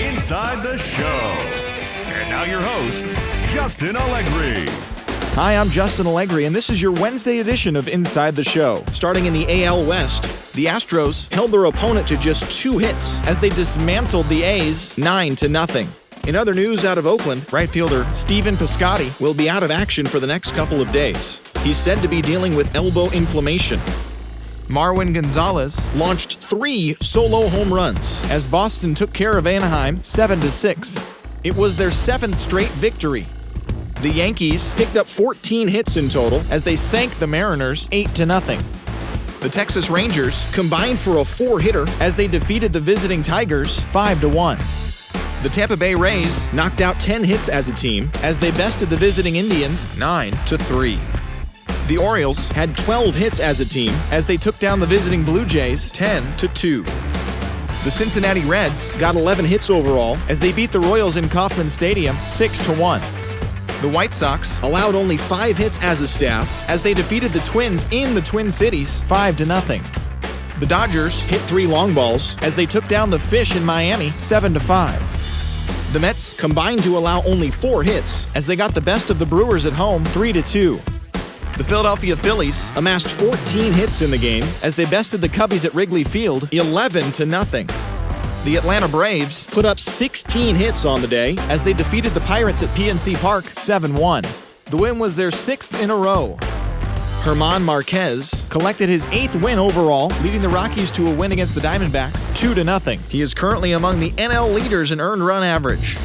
Inside the Show. And now your host, Justin Allegri. Hi, I'm Justin Allegri, and this is your Wednesday edition of Inside the Show. Starting in the AL West, the Astros held their opponent to just 2 hits as they dismantled the A's 9-0. In other news out of Oakland, right fielder Stephen Piscotty will be out of action for the next couple of days. He's said to be dealing with elbow inflammation. Marwin Gonzalez launched 3 solo home runs as Boston took care of Anaheim 7-6. It was their 7th straight victory. The Yankees picked up 14 hits in total as they sank the Mariners 8-0. The Texas Rangers combined for a 4-hitter as they defeated the visiting Tigers 5-1. The Tampa Bay Rays knocked out 10 hits as a team as they bested the visiting Indians 9-3. The Orioles had 12 hits as a team as they took down the visiting Blue Jays 10-2. The Cincinnati Reds got 11 hits overall as they beat the Royals in Kauffman Stadium 6-1. The White Sox allowed only 5 hits as a staff as they defeated the Twins in the Twin Cities 5-0. The Dodgers hit 3 long balls as they took down the Fish in Miami 7-5. The Mets combined to allow only 4 hits as they got the best of the Brewers at home 3-2. The Philadelphia Phillies amassed 14 hits in the game as they bested the Cubbies at Wrigley Field 11-0. The Atlanta Braves put up 16 hits on the day as they defeated the Pirates at PNC Park 7-1. The win was their 6th in a row. German Marquez collected his 8th win overall, leading the Rockies to a win against the Diamondbacks 2-0. He is currently among the NL leaders in earned run average.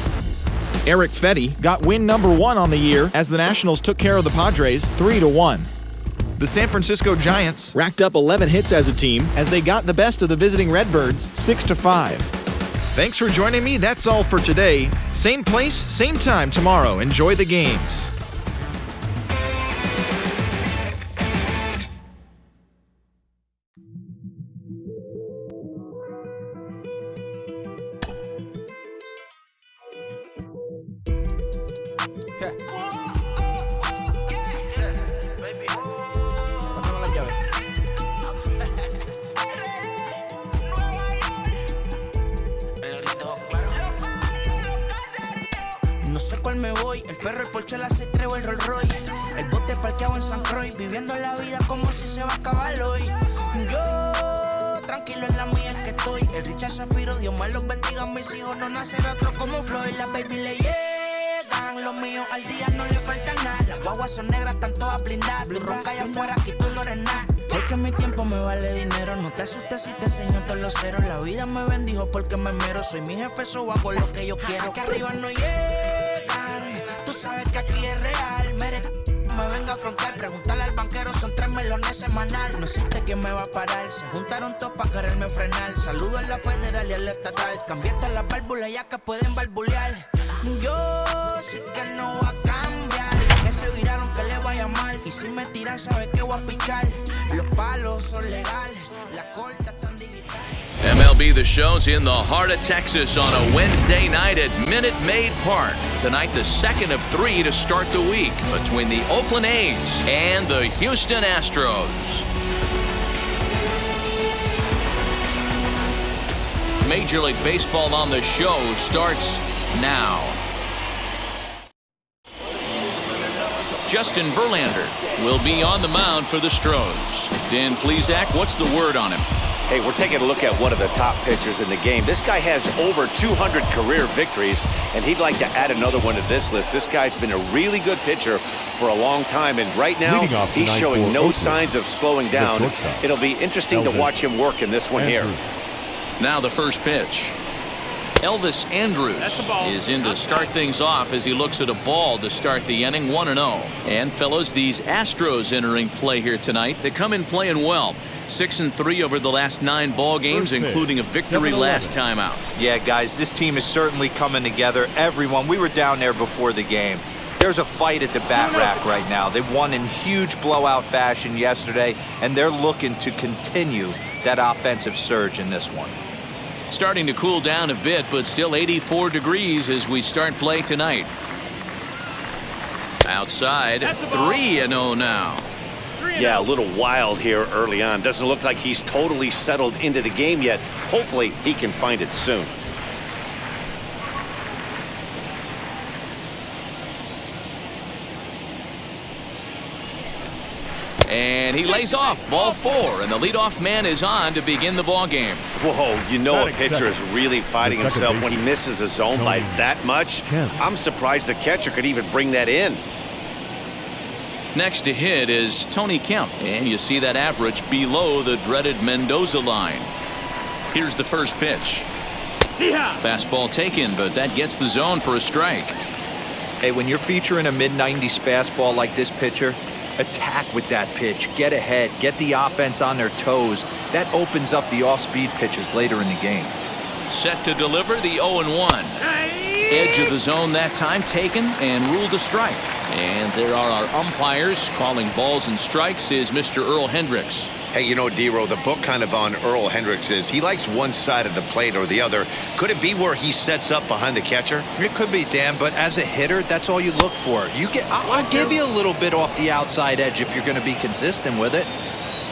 Eric Fetty got win number 1 on the year as the Nationals took care of the Padres 3-1. The San Francisco Giants racked up 11 hits as a team as they got the best of the visiting Redbirds 6-5. Thanks for joining me. That's all for today. Same place, same time tomorrow. Enjoy the games. No sé cuál me voy, el ferro, el Porsche, la C3 o el Rolls Royce. El bote parqueado en San Croix, viviendo la vida como si se va a acabar hoy. Yo, tranquilo en la mía es que estoy. El Richard Zafiro, Dios más los bendiga, mis hijos no nacerá otro como Floyd. Las baby le llegan, los míos al día no le falta nada. Las guaguas son negras, están todas blindadas. Tu ronca allá afuera, aquí tú no eres nada. Porque mi tiempo me vale dinero, no te asustes si te enseño todos los ceros. La vida me bendijo porque me mero, soy mi jefe, so hago lo que yo quiero. Aquí arriba no llegan, tú sabes que aquí es real. Me venga a frontear, preguntarle al banquero, son 3 melones semanal. No existe quien me va a parar, se juntaron todos para quererme frenar. Saludo a la federal y a la estatal, cambié todas las válvulas ya que pueden barbulear. Yo sí que no voy a cambiar, que se viraron que le vaya mal. Y si me tiran sabe que voy a pichar, los palos son legales, la corta tan digital. MLB The Show's in the heart of Texas on a Wednesday night at Minute Maid Park. Tonight, the 2nd of 3 to start the week between the Oakland A's and the Houston Astros. Major League Baseball on the Show starts now. Justin Verlander will be on the mound for the Astros. Dan Plesac, what's the word on him? Hey, we're taking a look at one of the top pitchers in the game. This guy has over 200 career victories, and he'd like to add another one to this list. This guy's been a really good pitcher for a long time, and right now he's showing no signs of slowing down. It'll be interesting to watch him work in this one here. Now the first pitch. Elvis Andrus is in to start things off as he looks at a ball to start the inning 1-0. And fellas, these Astros entering play here tonight. They come in playing well. 6-3 over the last 9 ball games, including a victory last time out. Yeah, guys, this team is certainly coming together. Everyone, we were down there before the game. There's a fight at the bat rack right now. They won in huge blowout fashion yesterday, and they're looking to continue that offensive surge in this one. Starting to cool down a bit, but still 84 degrees as we start play tonight. Outside, 3-0 now. Yeah, a little wild here early on. Doesn't look like he's totally settled into the game yet. Hopefully, he can find it soon. And he lays off, ball 4, and the leadoff man is on to begin the ball game. Whoa, you know a pitcher is really fighting himself when he misses a zone by that much. I'm surprised the catcher could even bring that in. Next to hit is Tony Kemp, and you see that average below the dreaded Mendoza line. Here's the first pitch. Fastball taken, but that gets the zone for a strike. Hey, when you're featuring a mid-90s fastball like this pitcher, attack with that pitch. Get ahead. Get the offense on their toes. That opens up the off-speed pitches later in the game. Set to deliver the 0-1. Edge of the zone that time taken and ruled a strike. And there are our umpires calling balls and strikes is Mr. Earl Hendricks. Hey, you know, D-Row, the book kind of on Earl Hendricks is he likes one side of the plate or the other. Could it be where he sets up behind the catcher? It could be, Dan, but as a hitter, that's all you look for. I'll give you a little bit off the outside edge if you're going to be consistent with it.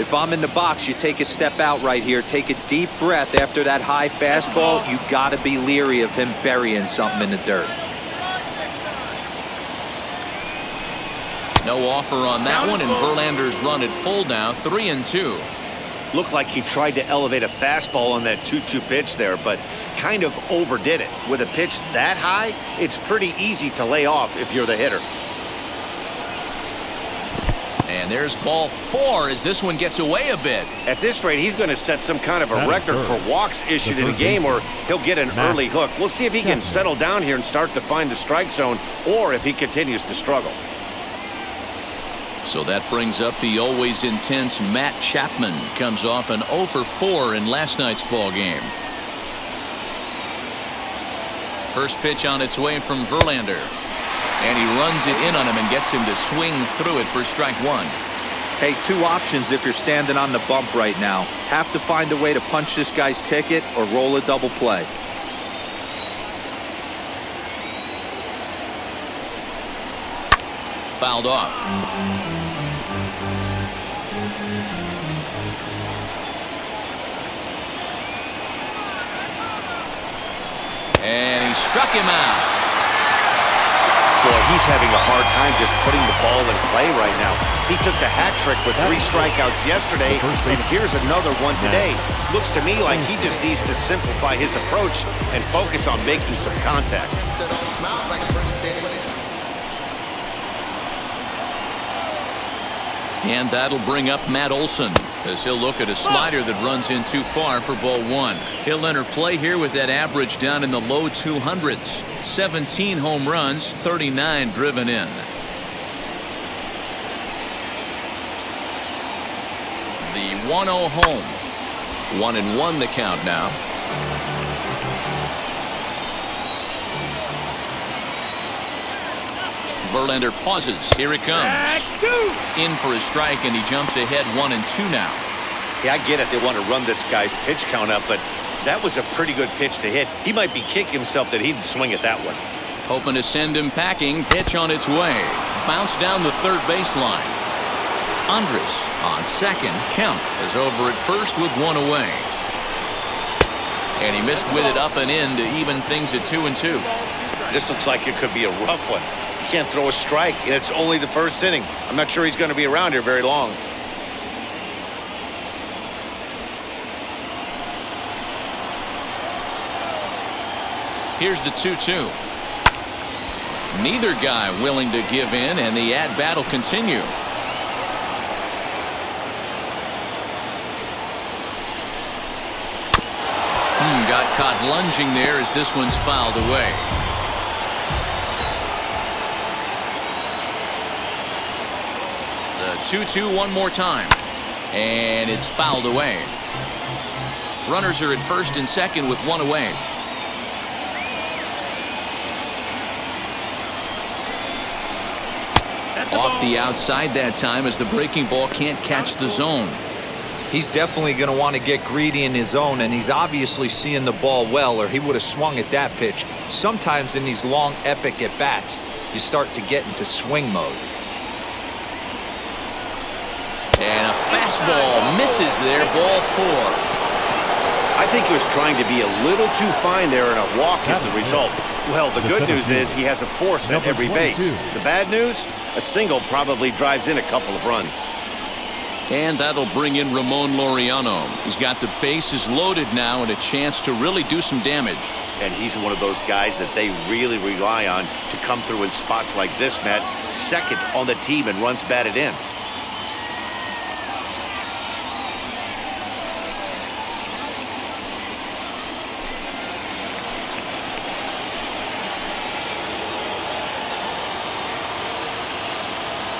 If I'm in the box, you take a step out right here, take a deep breath after that high fastball. You got to be leery of him burying something in the dirt. No offer on that one, and Verlander's run at full now, 3-2. Looked like he tried to elevate a fastball on that 2-2 pitch there, but kind of overdid it. With a pitch that high, it's pretty easy to lay off if you're the hitter. And there's ball 4 as this one gets away a bit. At this rate, he's going to set some kind of a record for walks issued in a game, or he'll get an early hook. We'll see if he can settle down here and start to find the strike zone, or if he continues to struggle. So that brings up the always intense Matt Chapman. Comes off an 0 for 4 in last night's ball game. First pitch on its way from Verlander. And he runs it in on him and gets him to swing through it for strike 1. Hey, 2 options if you're standing on the bump right now. Have to find a way to punch this guy's ticket or roll a double play. Fouled off. And he struck him out. Boy, he's having a hard time just putting the ball in play right now. He took the hat trick with 3 strikeouts yesterday, and here's another one today. Looks to me like he just needs to simplify his approach and focus on making some contact. And that'll bring up Matt Olson as he'll look at a slider that runs in too far for ball 1. He'll enter play here with that average down in the low 200s. 17 home runs, 39 driven in. The 1-0 home. 1-1 the count now. Verlander pauses. Here it comes. In for a strike, and he jumps ahead 1-2 now. Yeah, I get it. They want to run this guy's pitch count up, but that was a pretty good pitch to hit. He might be kicking himself that he didn't swing at that one. Hoping to send him packing. Pitch on its way. Bounce down the third baseline. Andres on second. Kemp is over at first with 1 away. And he missed with it up and in to even things at 2-2. This looks like it could be a rough one. He can't throw a strike, and it's only the first inning. I'm not sure he's going to be around here very long. Here's the 2-2. Neither guy willing to give in, and the at-bat will continue. Got caught lunging there as this one's fouled away. The 2-2 one more time. And it's fouled away. Runners are at first and second with 1 away. Off the outside that time as the breaking ball can't catch the zone. He's definitely going to want to get greedy in his zone, and he's obviously seeing the ball well, or he would have swung at that pitch. Sometimes in these long, epic at-bats, you start to get into swing mode. And a fastball misses there, ball 4. I think he was trying to be a little too fine there, and a walk is the result. Well, the good news is he has a force at every base. The bad news, a single probably drives in a couple of runs. And that'll bring in Ramon Laureano. He's got the bases loaded now and a chance to really do some damage. And he's one of those guys that they really rely on to come through in spots like this, Matt. Second on the team in runs batted in.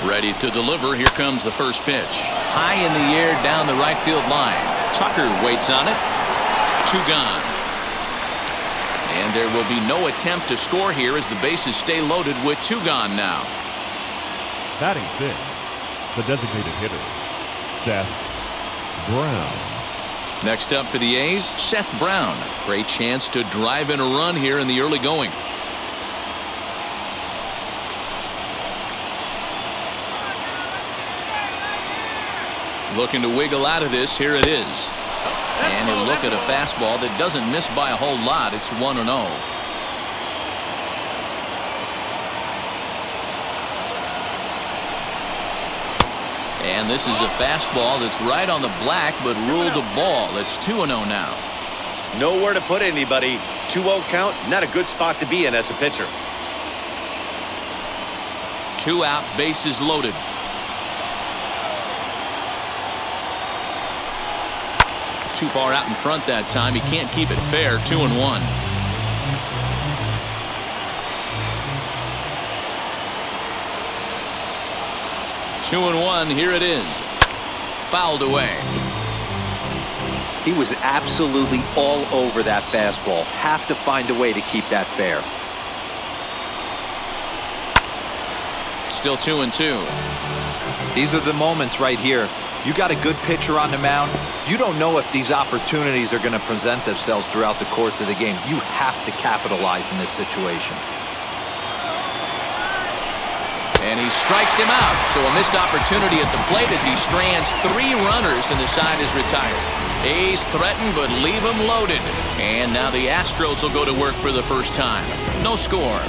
Ready to deliver. Here comes the first pitch. High in the air down the right field line. Tucker waits on it. 2 gone. And there will be no attempt to score here as the bases stay loaded with 2 gone now. Batting 6, the designated hitter, Seth Brown. Next up for the A's, Seth Brown. Great chance to drive in a run here in the early going. Looking to wiggle out of this. Here it is. And he'll look at a fastball that doesn't miss by a whole lot. It's 1-0. And this is a fastball that's right on the black, but ruled a ball. It's 2-0 now. Nowhere to put anybody. 2-0 count, not a good spot to be in as a pitcher. 2 out, bases loaded. Too far out in front that time. He can't keep it fair. 2-1. Here it is. Fouled away. He was absolutely all over that fastball. Have to find a way to keep that fair. Still 2-2. These are the moments right here. You got a good pitcher on the mound. You don't know if these opportunities are going to present themselves throughout the course of the game. You have to capitalize in this situation. And he strikes him out. So a missed opportunity at the plate as he strands 3 runners and the side is retired. A's threaten but leave him loaded. And now the Astros will go to work for the first time. No score.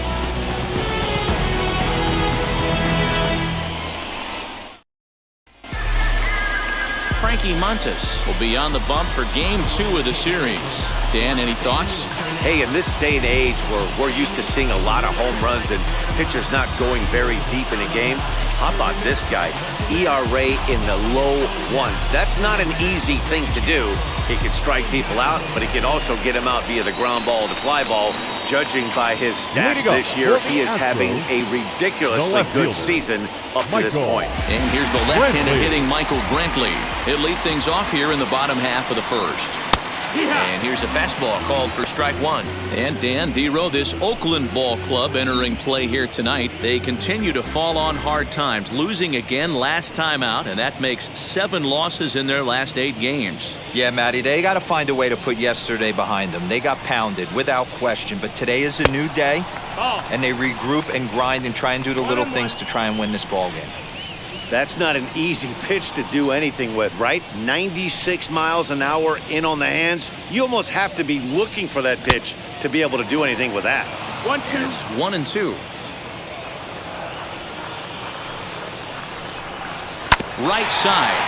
Frankie Montas will be on the bump for Game 2 of the series. Dan, any thoughts? Hey, in this day and age where we're used to seeing a lot of home runs and pitchers not going very deep in a game, how about this guy? ERA in the low 1s. That's not an easy thing to do. He can strike people out, but he can also get them out via the ground ball to fly ball. Judging by his stats this year, he is having a ridiculously good season up to this point. And here's the left-handed hitting Michael Brantley. He'll lead things off here in the bottom half of the first. And here's a fastball called for strike 1. And Dan Dero, this Oakland ball club entering play here tonight. They continue to fall on hard times, losing again last time out, and that makes 7 losses in their last 8 games. Yeah, Matty, they got to find a way to put yesterday behind them. They got pounded without question, but today is a new day, and they regroup and grind and try and do the little things to try and win this ball game. That's not an easy pitch to do anything with, right? 96 miles an hour in on the hands. You almost have to be looking for that pitch to be able to do anything with that. It's 1-2. Right side.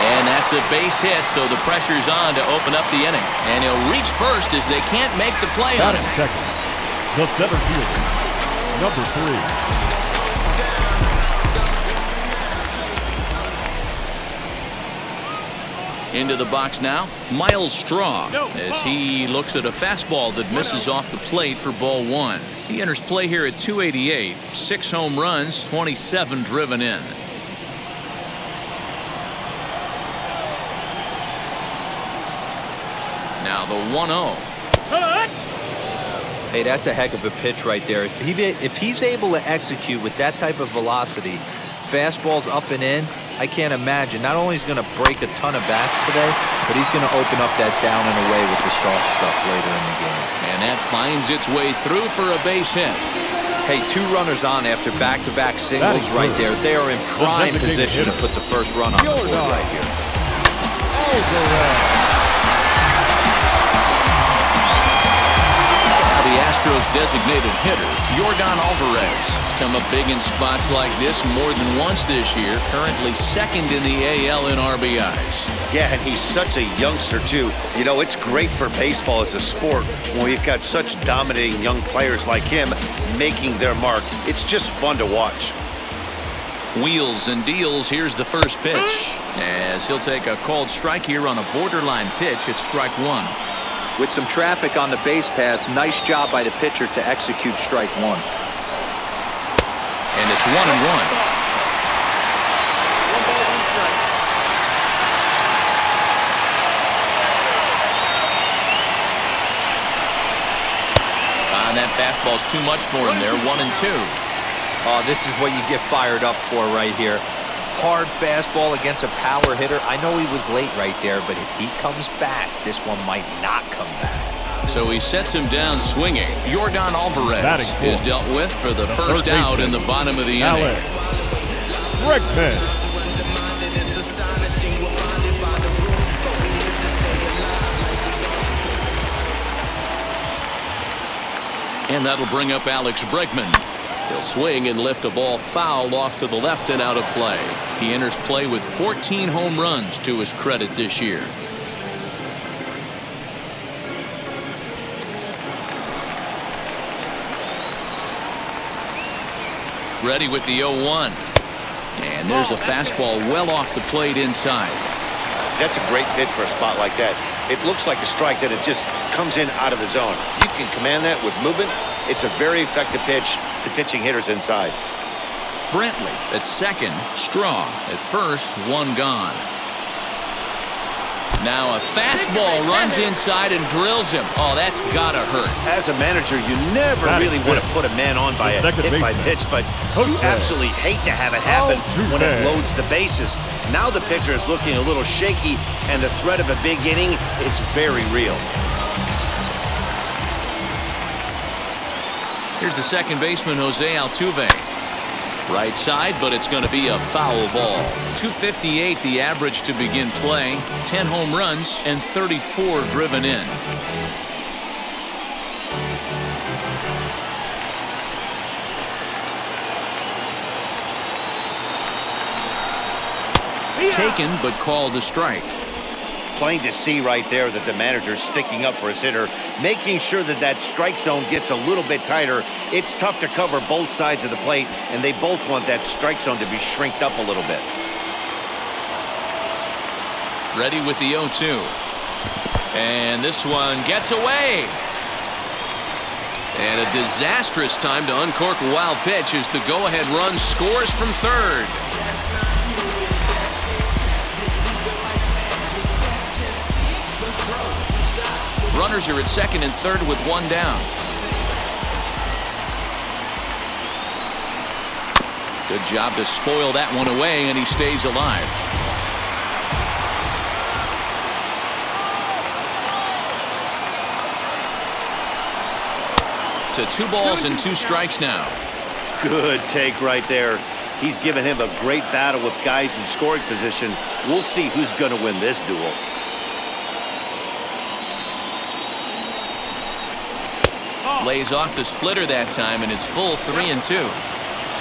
And that's a base hit, so the pressure's on to open up the inning. And he'll reach first as they can't make the play on him. Second, the center fielder, number 3. Into the box now, Miles Straw, as he looks at a fastball that misses off the plate for ball 1. He enters play here at 288, 6 home runs, 27 driven in. Now the 1-0. Hey, that's a heck of a pitch right there. If he's able to execute with that type of velocity, fastballs up and in, I can't imagine. Not only is he going to break a ton of bats today, but he's going to open up that down and away with the soft stuff later in the game. And that finds its way through for a base hit. Hey, 2 runners on after back-to-back singles right there. They are in prime position to put the first run on the board right here. Now the Astros Astros designated hitter, Yordan Alvarez, has come up big in spots like this more than once this year, currently second in the AL in RBIs. Yeah, and he's such a youngster, too. You know, it's great for baseball as a sport when we've got such dominating young players like him making their mark. It's just fun to watch. Wheels and deals. Here's the first pitch, as he'll take a called strike here on a borderline pitch at strike one. With some traffic on the base paths, nice job by the pitcher to execute strike one. And it's 1-1. That fastball's too much for him there. 1-2. Oh, this is what you get fired up for right here. Hard fastball against a power hitter. I know he was late right there, but if he comes back, this one might not come back. So he sets him down swinging. Yordan Alvarez is dealt with for the first out in the bottom of the inning. And that'll bring up Alex Bregman. He'll swing and lift a ball foul off to the left and out of play. He enters play with 14 home runs to his credit this year. Ready with the 0-1. And there's a fastball well off the plate inside. That's a great pitch for a spot like that. It looks like a strike that it just comes in out of the zone. You can command that with movement. It's a very effective pitch to pitching hitters inside. Brantley at second, Straw at first, one gone. Now a fastball runs inside and drills him. Oh, that's gotta hurt. As a manager, you never really want to put a man on by a hit by pitch, but you absolutely hate to have it happen when it loads the bases. Now the pitcher is looking a little shaky, and the threat of a big inning is very real. Here's the second baseman, Jose Altuve. Right side, but it's going to be a foul ball. 258 the average to begin play. 10 home runs and 34 driven in. Taken, but called a strike. Plain to see right there that the manager's sticking up for his hitter, making sure that that strike zone gets a little bit tighter. It's tough to cover both sides of the plate, and they both want that strike zone to be shrinked up a little bit. Ready with the 0-2. And this one gets away. And a disastrous time to uncork a wild pitch as the go-ahead run scores from third. Runners are at second and third with one down. Good job to spoil that one away, and he stays alive. To 2 balls and 2 strikes now. Good take right there. He's given him a great battle with guys in scoring position. We'll see who's going to win this duel. Lays off the splitter that time, and it's full 3-2.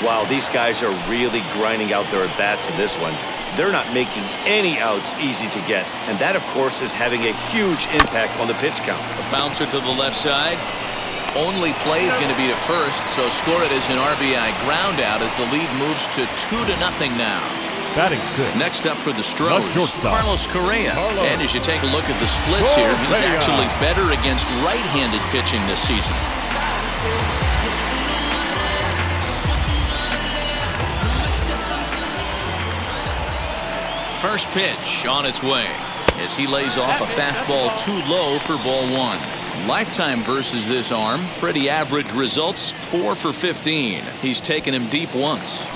Wow, these guys are really grinding out their at-bats in this one. They're not making any outs easy to get, and that, of course, is having a huge impact on the pitch count. A bouncer to the left side. Only play is going to be to first, so score it as an RBI ground out as the lead moves to 2-0 now. Batting good. Next up for the Astros, Carlos Correa. And as you take a look at the splits here, he's actually better against right-handed pitching this season. First pitch on its way as he lays off a fastball too low for ball one. Lifetime versus this arm, pretty average results, 4 for 15. He's taken him deep once.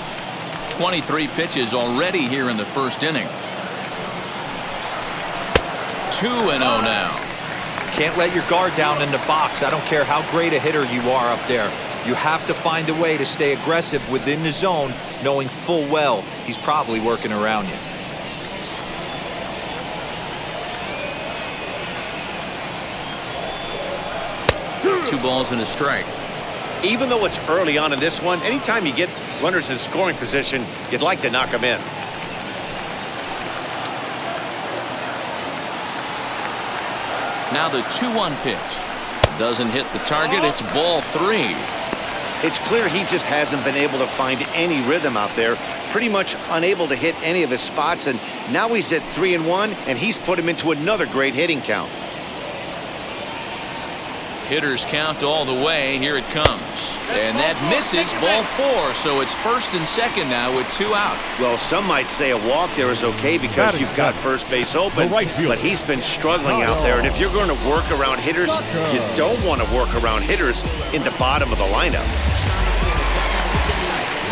23 pitches already here in the first inning. 2-0 now. Can't let your guard down in the box. I don't care how great a hitter you are up there. You have to find a way to stay aggressive within the zone, knowing full well he's probably working around you. 2 balls and a strike. Even though it's early on in this one, anytime you get runners in scoring position, you'd like to knock them in. Now the 2-1 pitch. Doesn't hit the target. It's ball 3. It's clear he just hasn't been able to find any rhythm out there. Pretty much unable to hit any of his spots, and now he's at 3-1, and he's put him into another great hitting count. Hitters count all the way. Here it comes. And that misses, ball 4. So it's first and second now with 2 out. Well, some might say a walk there is okay because you've got first base open, but he's been struggling out there. And if you're going to work around hitters, you don't want to work around hitters in the bottom of the lineup.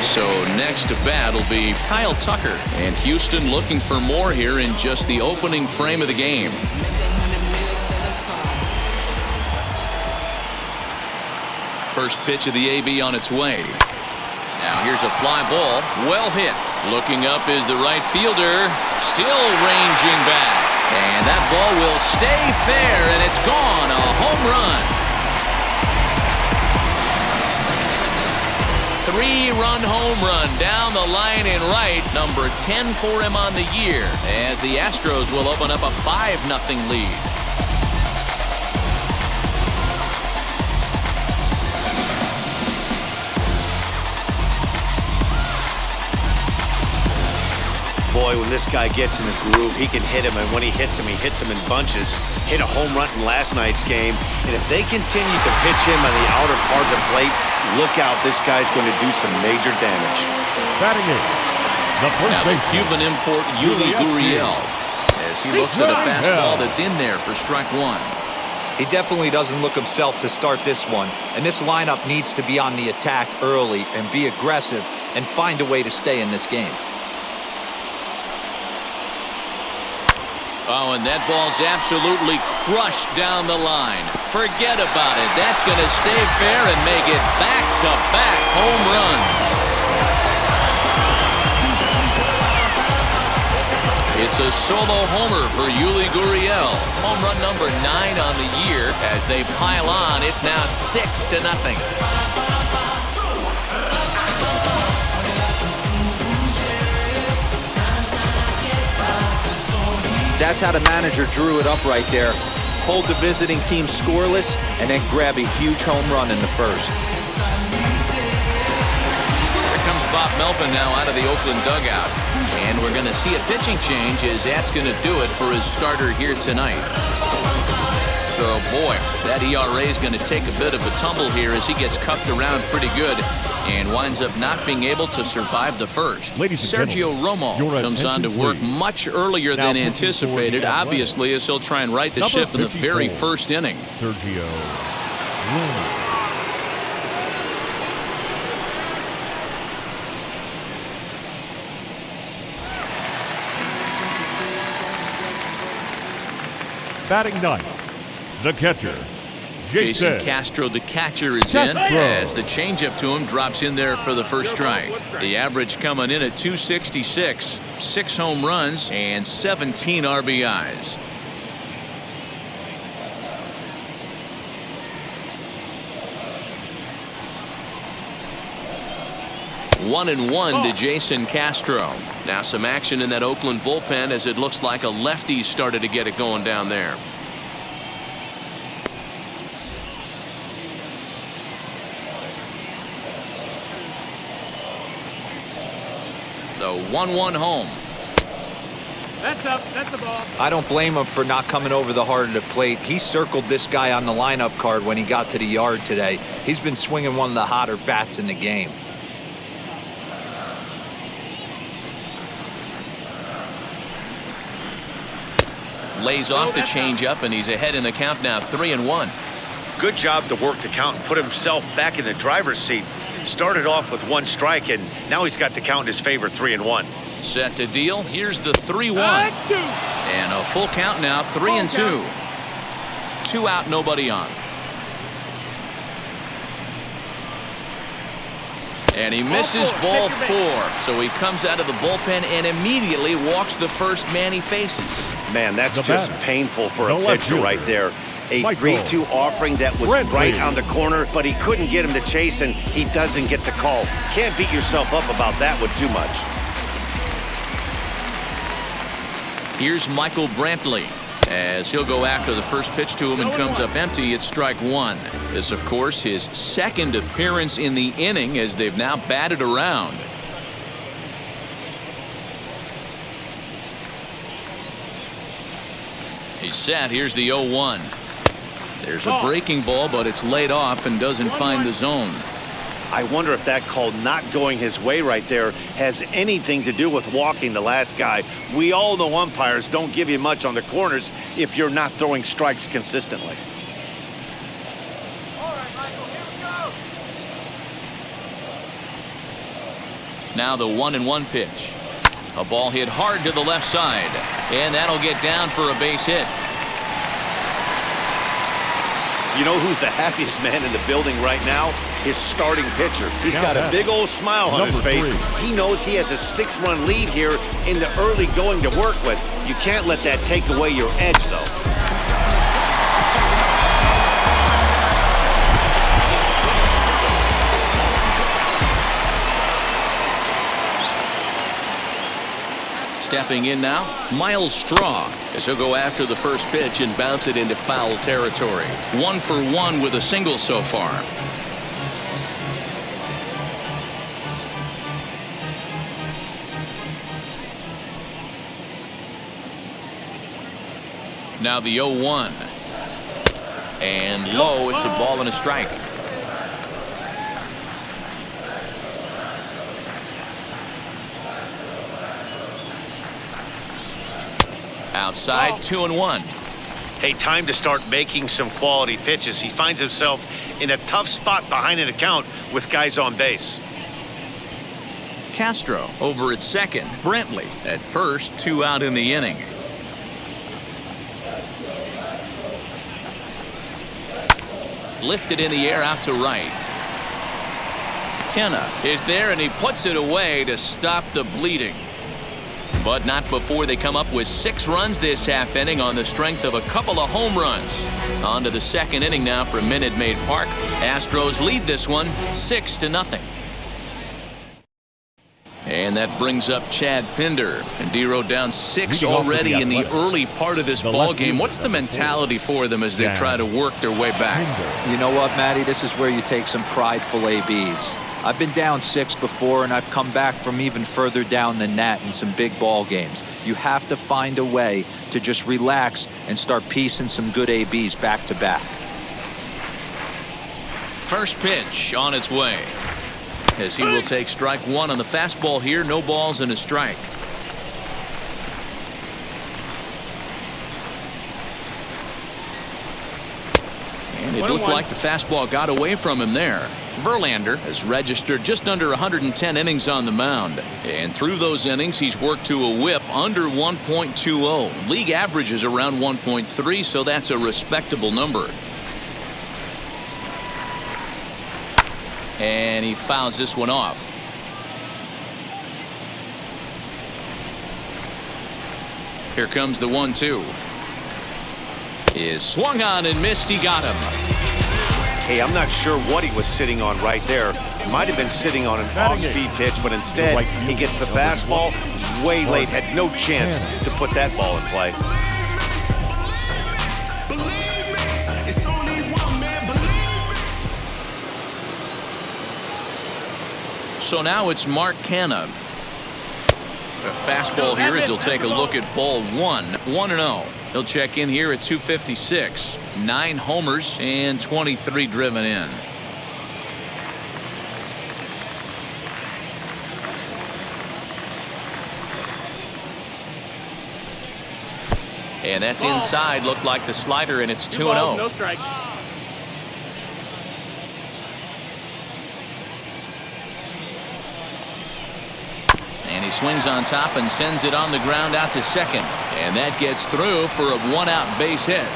So next to bat will be Kyle Tucker. And Houston looking for more here in just the opening frame of the game. First pitch of the AB on its way. Now here's a fly ball. Well hit. Looking up is the right fielder. Still ranging back. And that ball will stay fair, and it's gone. A home run. 3-run home run down the line and right. Number 10 for him on the year, as the Astros will open up a 5-0 lead. Boy, when this guy gets in the groove, he can hit him, and when he hits him in bunches. Hit a home run in last night's game, and if they continue to pitch him on the outer part of the plate, look out, this guy's going to do some major damage. Batting in, the first now the Cuban import Yuli Gurriel, as he looks at a fastball that's in there for strike 1. He definitely doesn't look himself to start this one, and this lineup needs to be on the attack early and be aggressive and find a way to stay in this game. Oh, and that ball's absolutely crushed down the line. Forget about it. That's going to stay fair and make it back-to-back home runs. It's a solo homer for Yuli Gurriel. Home run number 9 on the year. As they pile on, it's now 6-0. That's how the manager drew it up right there. Hold the visiting team scoreless and then grab a huge home run in the first. Here comes Bob Melvin now out of the Oakland dugout. And we're going to see a pitching change as that's going to do it for his starter here tonight. So, boy, that ERA is going to take a bit of a tumble here as he gets cuffed around pretty good and winds up not being able to survive the first. Sergio Romo comes on to work much earlier than anticipated, obviously, as he'll try and right the ship in the very first inning. Sergio Romo. Batting ninth, the catcher, Jason Castro, the catcher, is in as the changeup to him drops in there for the first strike. The average coming in at 266, 6 home runs and 17 RBIs. One and one to Jason Castro. Now some action in that Oakland bullpen as it looks like a lefty started to get it going down there. The 1-1 home. That's up. That's the ball. I don't blame him for not coming over the heart of the plate. He circled this guy on the lineup card when he got to the yard today. He's been swinging one of the hotter bats in the game. Lays off the changeup, and he's ahead in the count now, 3-1. Good job to work the count and put himself back in the driver's seat. Started off with 1 strike, and now he's got the count in his favor, 3-1. Set to deal. Here's the 3-1. And a full count now, 3-2. 2 out, nobody on. And he misses ball 4. So he comes out of the bullpen and immediately walks the first man he faces. Man, that's just painful for a pitcher right there. A 3-2 offering that was right on the corner, but he couldn't get him to chase, and he doesn't get the call. Can't beat yourself up about that one too much. Here's Michael Brantley as he'll go after the first pitch to him and comes up empty. It's strike one. This, of course, his second appearance in the inning as they've now batted around. He's set. Here's the 0-1. There's a breaking ball, but it's laid off and doesn't find the zone. I wonder if that call not going his way right there has anything to do with walking the last guy. We all know umpires don't give you much on the corners if you're not throwing strikes consistently. All right, Michael, here we go. Now the 1-1 pitch. A ball hit hard to the left side, and that'll get down for a base hit. You know who's the happiest man in the building right now? His starting pitcher. He's got a big old smile on his face. He knows he has a 6-run lead here in the early going to work with. You can't let that take away your edge, though. Stepping in now, Miles Straw as he'll go after the first pitch and bounce it into foul territory. 1 for 1 with a single so far. Now the 0-1. And low, it's a ball and a strike. Outside, 2-1. Hey, time to start making some quality pitches. He finds himself in a tough spot behind an account with guys on base. Castro over at second. Brantley at first. 2 out in the inning. Lifted in the air out to right. Kenna is there and he puts it away to stop the bleeding. But not before they come up with 6 runs this half inning on the strength of a couple of home runs. On to the second inning now from Minute Maid Park. Astros lead this one 6-0. And that brings up Chad Pinder. And D-Row down 6 already in the early part of this ball game. What's the mentality for them as they try to work their way back? You know what, Matty? This is where you take some prideful ABs. I've been down 6 before, and I've come back from even further down than that in some big ball games. You have to find a way to just relax and start piecing some good ABs back to back. First pitch on its way. As he will take strike 1 on the fastball here. No balls and a strike. And it looked like the fastball got away from him there. Verlander has registered just under 110 innings on the mound. And through those innings, he's worked to a whip under 1.20. League average is around 1.3, so that's a respectable number. And he fouls this one off. Here comes the 1-2. Is swung on and missed. He got him. Hey, I'm not sure what he was sitting on right there. Might have been sitting on an off-speed pitch, but instead he gets the fastball way late. Had no chance to put that ball in play. So now it's Mark Canha. The fastball here as he'll take a look at ball 1. 1-0. He'll check in here at 256. 9 homers and 23 driven in. And that's inside. Looked like the slider, and it's 2-0. No strike. And he swings on top and sends it on the ground out to second. And that gets through for a 1-out base hit.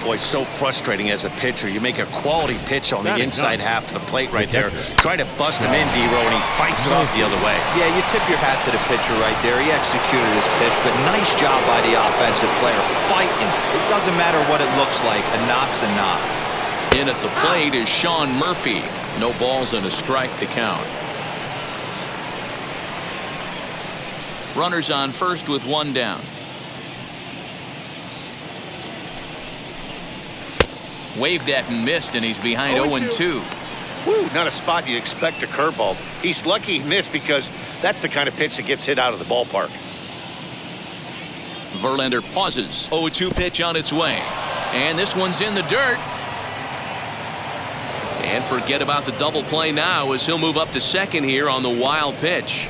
Boy, so frustrating as a pitcher. You make a quality pitch on the inside half of the plate right there. Try to bust him in, D-Row, and he fights it off the other way. Yeah, you tip your hat to the pitcher right there. He executed his pitch, but nice job by the offensive player fighting. It doesn't matter what it looks like. A knock's a knock. In at the plate is Sean Murphy. No balls and a strike to count. Runners on first with one down. Waved at and missed, and he's behind 0-2. Woo, not a spot you'd expect a curveball. He's lucky he missed because that's the kind of pitch that gets hit out of the ballpark. Verlander pauses. 0-2 pitch on its way. And this one's in the dirt. And forget about the double play now as he'll move up to second here on the wild pitch.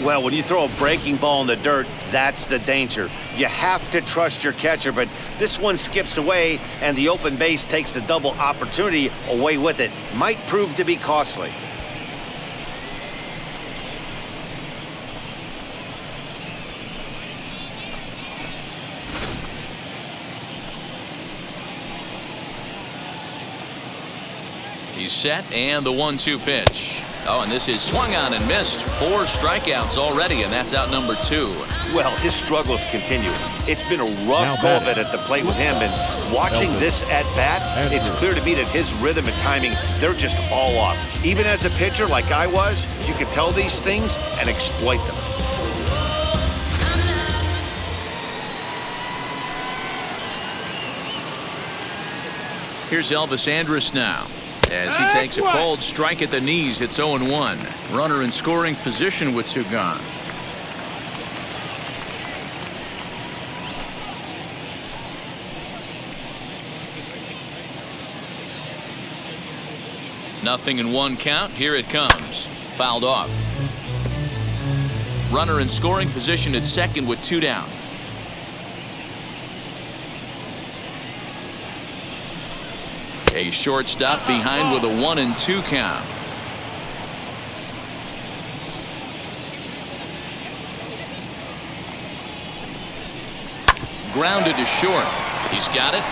Well, when you throw a breaking ball in the dirt, that's the danger. You have to trust your catcher, but this one skips away, and the open base takes the double opportunity away with it. Might prove to be costly. He's set, and the 1-2 pitch. Oh, and this is swung on and missed. 4 strikeouts already, and that's out number 2. Well, his struggles continue. It's been a rough go of it at the plate with him, and watching this at-bat, it's clear to me that his rhythm and timing, they're just all off. Even as a pitcher like I was, you can tell these things and exploit them. Here's Elvis Andrus now. As he takes a cold strike at the knees, it's 0-1. Runner in scoring position with 2 gone. Nothing in 1 count. Here it comes. Fouled off. Runner in scoring position at second with 2 down. A shortstop behind with a 1-2 count. Grounded to short. He's got it.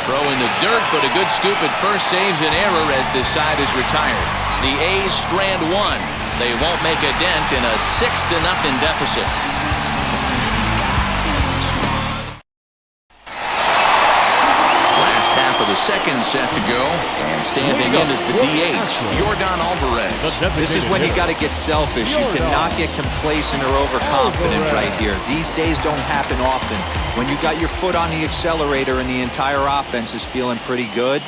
Throw in the dirt, but a good scoop at first saves an error as this side is retired. The A's strand 1. They won't make a dent in a 6-0 deficit. Half of the second set to go, and standing in is the DH, Yordan Alvarez. This is when you got to get selfish. You cannot get complacent or overconfident right here. These days don't happen often. When you got your foot on the accelerator and the entire offense is feeling pretty good,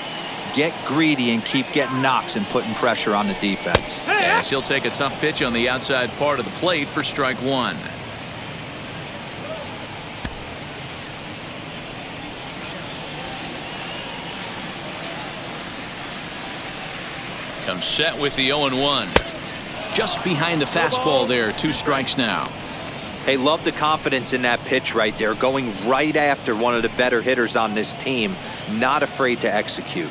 get greedy and keep getting knocks and putting pressure on the defense. Yes, he'll take a tough pitch on the outside part of the plate for strike 1. Comes set with the 0-1. Just behind the fastball there. 2 strikes now. Hey, love the confidence in that pitch right there. Going right after one of the better hitters on this team. Not afraid to execute.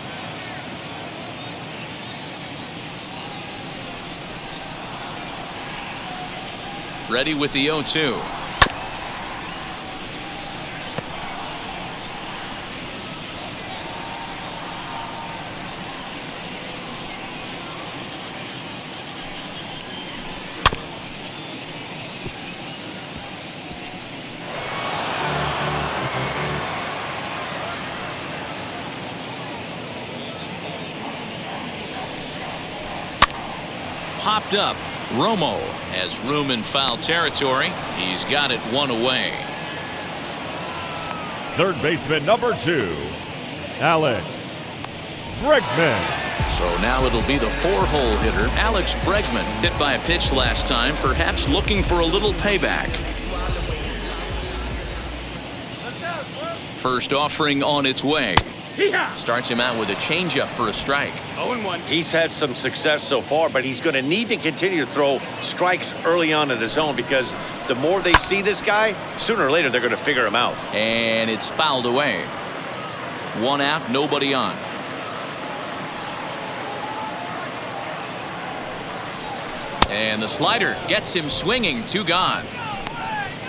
Ready with the 0-2. Popped up. Romo has room in foul territory. He's got it 1 away. Third baseman number 2, Alex Bregman. So now it'll be the 4-hole hitter, Alex Bregman, hit by a pitch last time, perhaps looking for a little payback. First offering on its way. Starts him out with a changeup for a strike. 0-1. He's had some success so far, but he's going to need to continue to throw strikes early on in the zone because the more they see this guy, sooner or later they're going to figure him out. And it's fouled away. 1 out, nobody on. And the slider gets him swinging. 2 gone.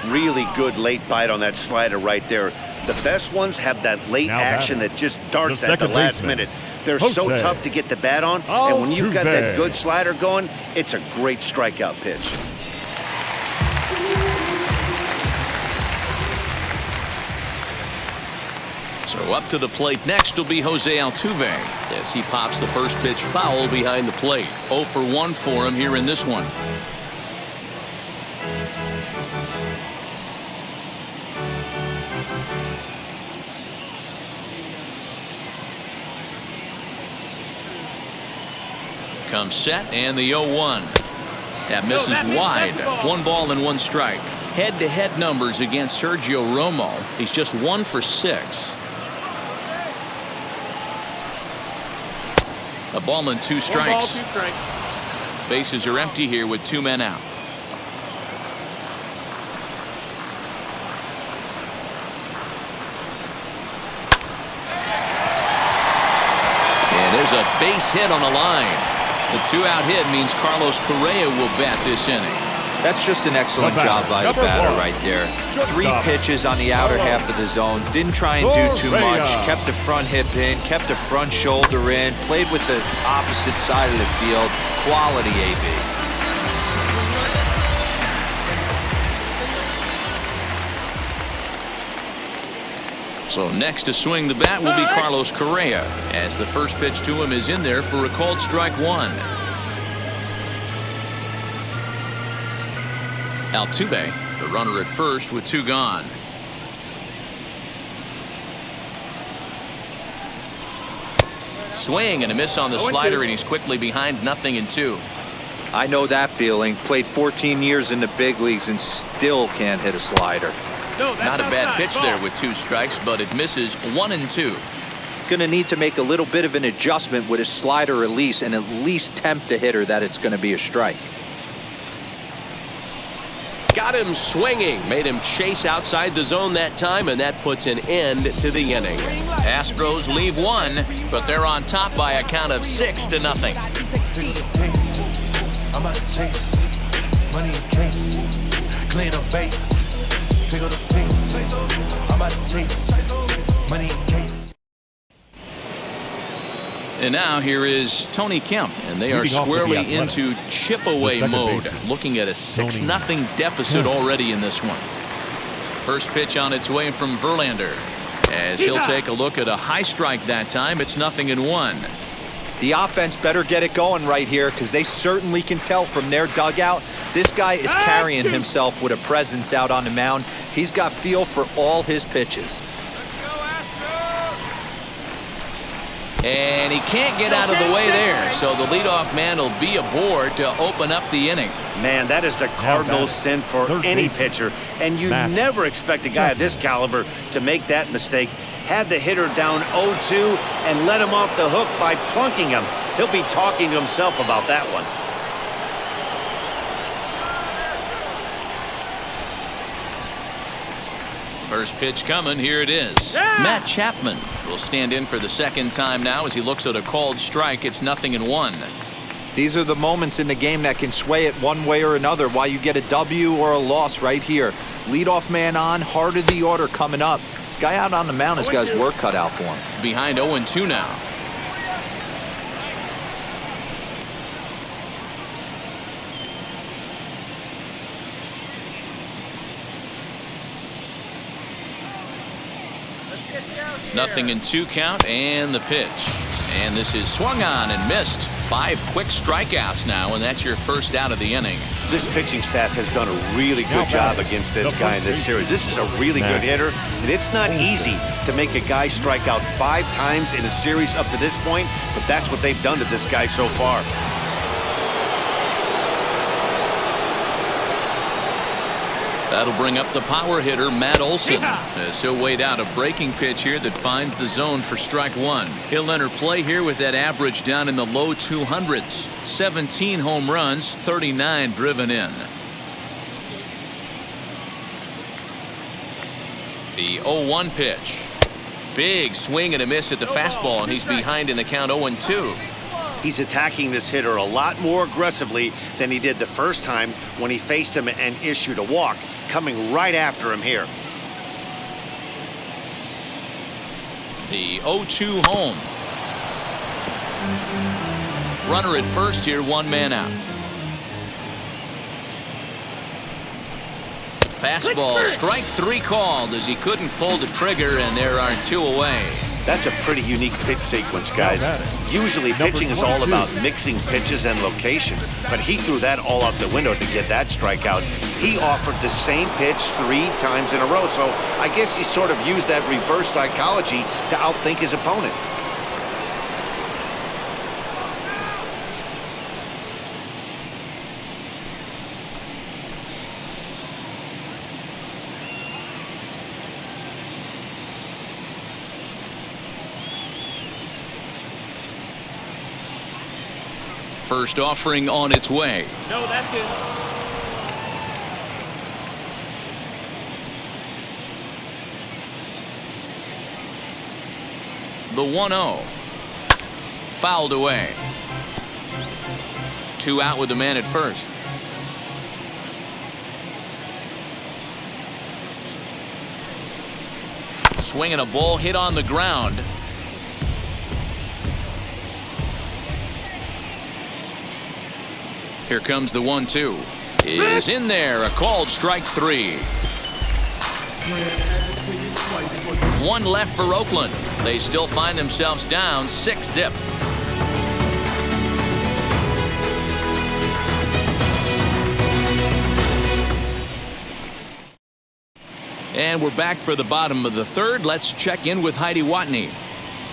Really good late bite on that slider right there. The best ones have that late action that just darts at the last minute. They're so tough to get the bat on, and when you've got that good slider going, it's a great strikeout pitch. So up to the plate next will be Jose Altuve as he pops the first pitch foul behind the plate. 0 for 1 for him here in this one. Comes set and the 0-1. That misses wide. 1 ball and 1 strike. Head-to-head numbers against Sergio Romo. He's just 1 for 6. A ball and 2 strikes. Bases are empty here with 2 men out. And there's a base hit on the line. The 2-out hit means Carlos Correa will bat this inning. That's just an excellent job by the batter right there. 3 pitches on the outer half of the zone. Didn't try and do too much. Kept the front hip in. Kept the front shoulder in. Played with the opposite side of the field. Quality AB. So next to swing the bat will be Carlos Correa as the first pitch to him is in there for a called strike 1. Altuve, the runner at first with 2 gone. Swing and a miss on the slider, and he's quickly behind 0-2. I know that feeling. Played 14 years in the big leagues and still can't hit a slider. Not a bad pitch there with 2 strikes, but it misses 1-2. Going to need to make a little bit of an adjustment with his slider release and at least tempt the hitter that it's going to be a strike. Got him swinging, made him chase outside the zone that time, and that puts an end to the inning. Astros leave 1, but they're on top by a count of 6-0. I'm about to chase money in case, clear the base, pick up the pace. I'm about to chase money in case. And now here is Tony Kemp, and they are squarely into chip-away mode, looking at a 6-0 deficit already in this one. First pitch on its way from Verlander, as he'll take a look at a high strike that time. It's 0-1. The offense better get it going right here because they certainly can tell from their dugout. This guy is carrying himself with a presence out on the mound. He's got feel for all his pitches. And he can't get out of the way there, so the leadoff man will be aboard to open up the inning. Man, that is the Cardinals' sin for any pitcher, and you never expect a guy of this caliber to make that mistake. Had the hitter down 0-2 and let him off the hook by plunking him. He'll be talking to himself about that one. First pitch coming. Here it is. Matt Chapman will stand in for the second time now as he looks at a called strike. It's 0-1. These are the moments in the game that can sway it one way or another, why you get a W or a loss right here. Leadoff man on, heart of the order coming up. Guy out on the mound has got his work cut out for him. Behind 0-2 now. Nothing in 2 count, and the pitch. And this is swung on and missed. 5 quick strikeouts now, and that's your first out of the inning. This pitching staff has done a really good job against this guy in this series. This is a really good hitter, and it's not easy to make a guy strike out 5 times in a series up to this point, but that's what they've done to this guy so far. That'll bring up the power hitter, Matt Olson, as he'll wait out a breaking pitch here that finds the zone for strike 1. He'll enter play here with that average down in the low 200s. 17 home runs, 39 driven in. The 0-1 pitch. Big swing and a miss at the fastball, and he's behind in the count 0-2. He's attacking this hitter a lot more aggressively than he did the first time when he faced him and issued a walk. coming right after him here. The 0-2 home. Runner at first here, one man out. Fastball, strike three called as he couldn't pull the trigger, and there are two away. That's a pretty unique pitch sequence, guys. Usually pitching is all about mixing pitches and location, but he threw that all out the window to get that strikeout. He offered the same pitch 3 times in a row, so I guess he sort of used that reverse psychology to outthink his opponent. First offering on its way. No, that's it. The 1-0. Fouled away. 2 out with the man at first. Swinging a ball hit on the ground. Here comes the 1-2. Is in there. A called strike 3. 1 left for Oakland. They still find themselves down 6-0. And we're back for the bottom of the third. Let's check in with Heidi Watney.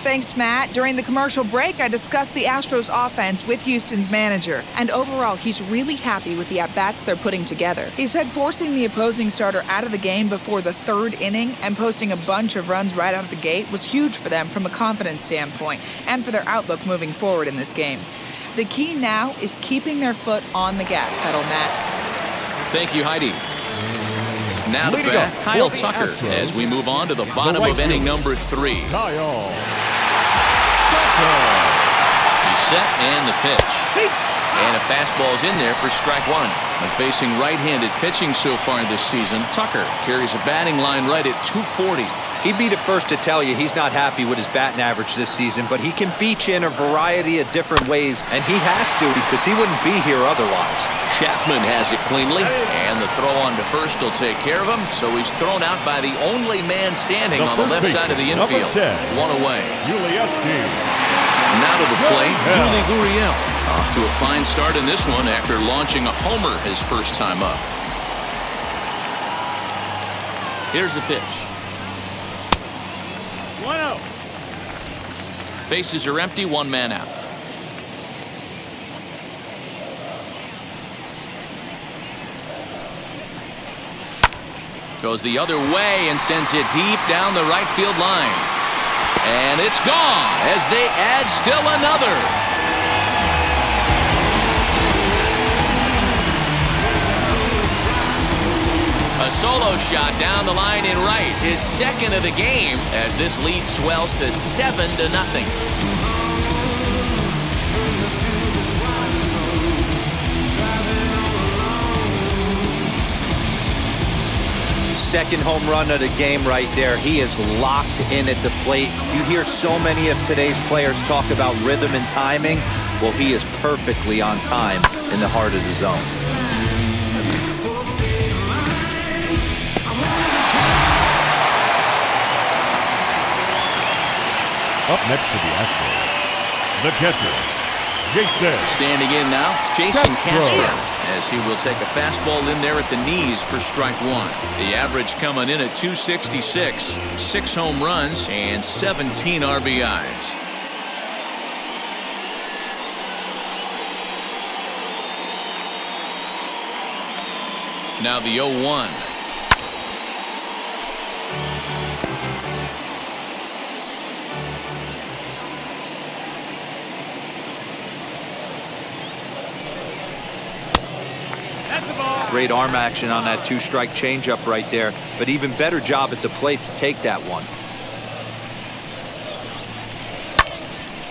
Thanks, Matt. During the commercial break, I discussed the Astros offense with Houston's manager, and overall, he's really happy with the at-bats they're putting together. He said forcing the opposing starter out of the game before the 3rd inning and posting a bunch of runs right out of the gate was huge for them from a confidence standpoint and for their outlook moving forward in this game. The key now is keeping their foot on the gas pedal, Matt. Thank you, Heidi. Now to bat, Kyle Tucker, as we move on to the bottom of inning number 3. He's set and the pitch. And a fastball's in there for strike 1. And facing right-handed pitching so far this season, Tucker carries a batting line right at .240. He'd be the first to tell you he's not happy with his batting average this season, but he can beat you in a variety of different ways, and he has to because he wouldn't be here otherwise. Chapman has it cleanly, and the throw on to first will take care of him, so he's thrown out by the only man standing on the left side of the infield. 1 away. Now to the plate, Yuli Gurriel. Off to a fine start in this one after launching a homer his first time up. Here's the pitch. 1-0. Bases are empty, 1 man out. Goes the other way and sends it deep down the right field line. And it's gone as they add still another. A solo shot down the line in right, his 2nd of the game, as this lead swells to 7-0. Second home run of the game right there. He is locked in at the plate. You hear so many of today's players talk about rhythm and timing. Well, he is perfectly on time in the heart of the zone. Up next to the Astros, the catcher, Jason. Standing in now, Jason Castro, as he will take a fastball in there at the knees for strike 1. The average coming in at .266, 6 home runs, and 17 RBIs. Now the 0-1. Great arm action on that 2-strike changeup right there, but even better job at the plate to take that one.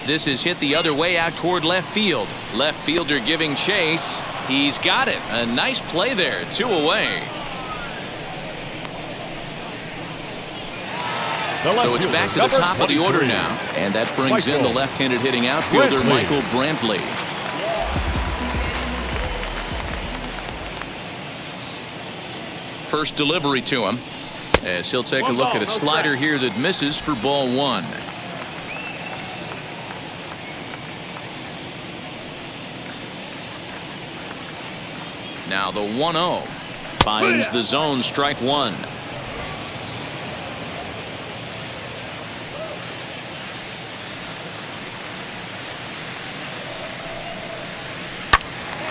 This is hit the other way out toward left field. Left fielder giving chase. He's got it. A nice play there. 2 away. So it's back to the top of the order now. And that brings in the left-handed hitting outfielder, Michael Brantley. First delivery to him, as he'll take a look at a slider here that misses for ball 1. Now the 1-0 finds the zone, strike 1.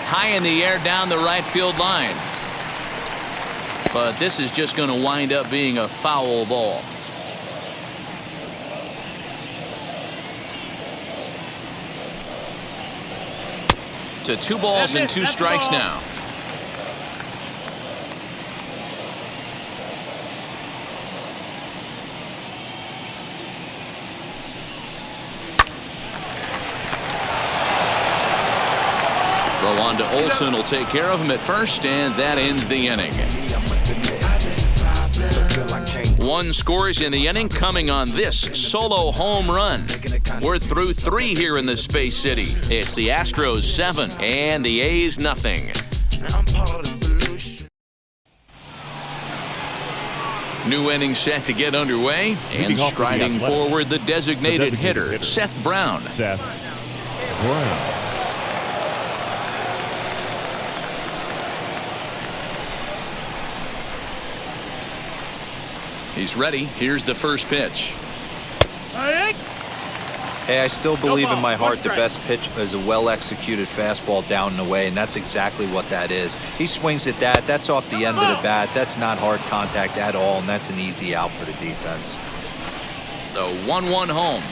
High in the air down the right field line. But this is just going to wind up being a foul ball. To 2 balls and 2 strikes now. Throw on to Olsen will take care of him at first, and that ends the inning. 1 scores in the inning, coming on this solo home run. We're through 3 here in the Space City. It's the Astros 7 and the A's nothing. New inning set to get underway, and striding forward the designated hitter, Seth Brown. He's ready. Here's the first pitch. Hey, I still believe in my heart the best pitch is a well-executed fastball down and away, and that's exactly what that is. He swings at that. That's off the end of the bat. That's not hard contact at all, and that's an easy out for the defense. The 1-1 home.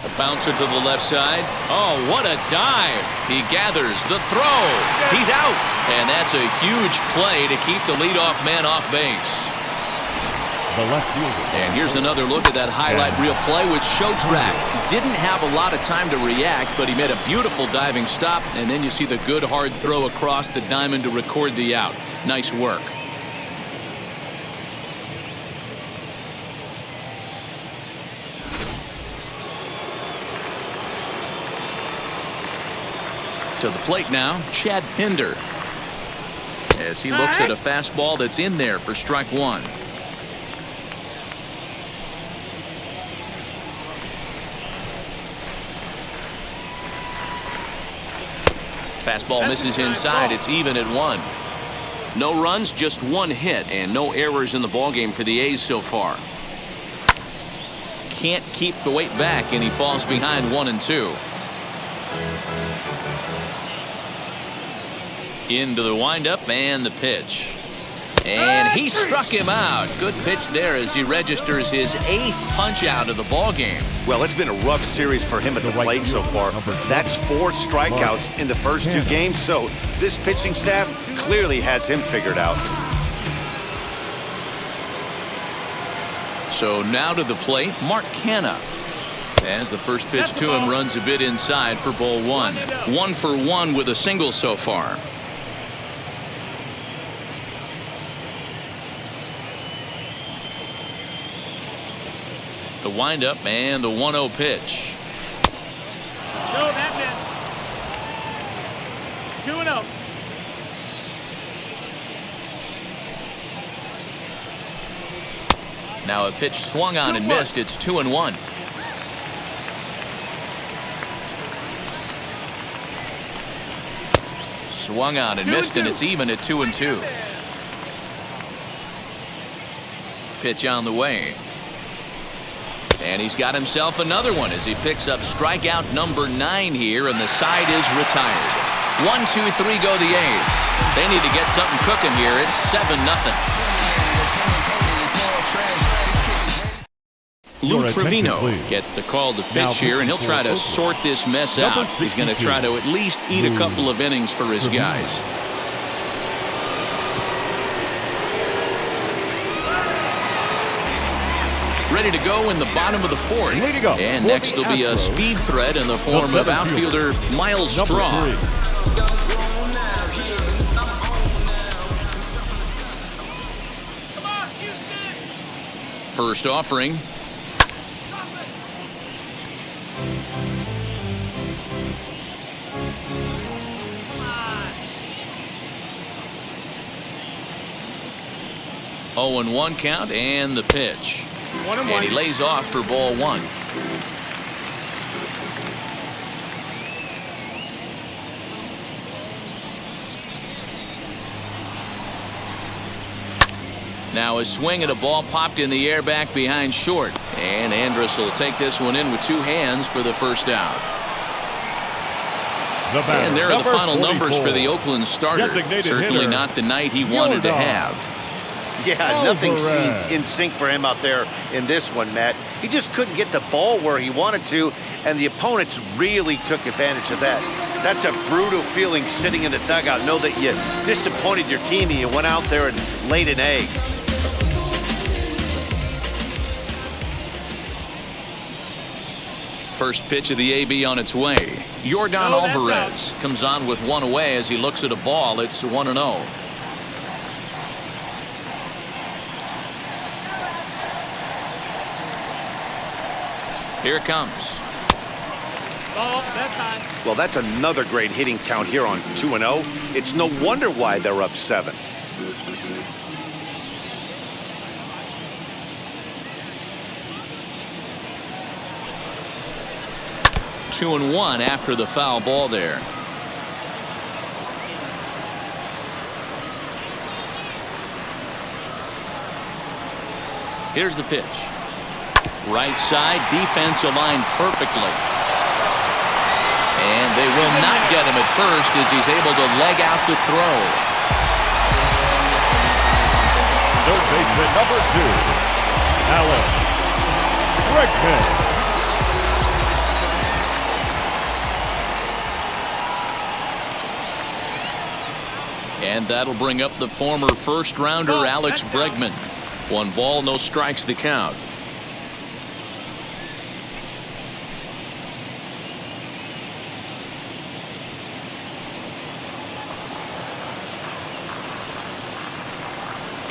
A bouncer to the left side. Oh, what a dive. He gathers the throw. He's out. And that's a huge play to keep the leadoff man off base. And here's another look at that highlight reel play with Showtrack. Didn't have a lot of time to react, but he made a beautiful diving stop, and then you see the good hard throw across the diamond to record the out. Nice work. To the plate now, Chad Pinder, as he looks at a fastball that's in there for strike 1. Fastball misses inside. It's even at 1. No runs, just 1 hit, and no errors in the ballgame for the A's so far. Can't keep the weight back, and he falls behind 1-2. Into the windup and the pitch. And he struck him out. Good pitch there as he registers his 8th punch out of the ballgame. Well, it's been a rough series for him at the plate so far. That's 4 strikeouts in the first 2 games, so this pitching staff clearly has him figured out. So now to the plate, Mark Canha. As the first pitch to him runs a bit inside for ball 1. 1 for 1 with a single so far. The windup and the 1-0 pitch. No, that missed. 2-0. Now a pitch swung on and missed. It's 2-1. Swung on and missed, and it's even at 2-2. Pitch on the way. And he's got himself another one as he picks up strikeout number 9 here, and the side is retired. 1, 2, 3 go the A's. They need to get something cooking here. It's 7-0. Lou Trevino gets the call to pitch here, and he'll try to sort this mess out. He's going to try to at least eat a couple of innings for his guys. Ready to go in the bottom of the 4th. And next will be a speed threat in the form of outfielder Miles Straw. First offering. Oh, and 1 count and the pitch. And he lays off for ball 1. Now a swing at a ball popped in the air back behind short. And Andrus will take this one in with 2 hands for the first out. And there are the final numbers for the Oakland starter. Certainly not the night he wanted to have. Yeah, nothing seemed in sync for him out there in this one, Matt. He just couldn't get the ball where he wanted to, and the opponents really took advantage of that. That's a brutal feeling sitting in the dugout. Know that you disappointed your team and you went out there and laid an egg. First pitch of the AB on its way. Yordan Alvarez comes on with 1 away as he looks at a ball. It's 1-0. Here it comes. Oh, that's high. Well, that's another great hitting count here on 2-0. It's no wonder why they're up 7. Two and 1 after the foul ball there. Here's the pitch. Right side, defense aligned perfectly. And they will not get him at first as he's able to leg out the throw. Third baseman number 2, Alex Bregman. And that'll bring up the former first-rounder Alex Bregman. 1 ball, no strikes the count.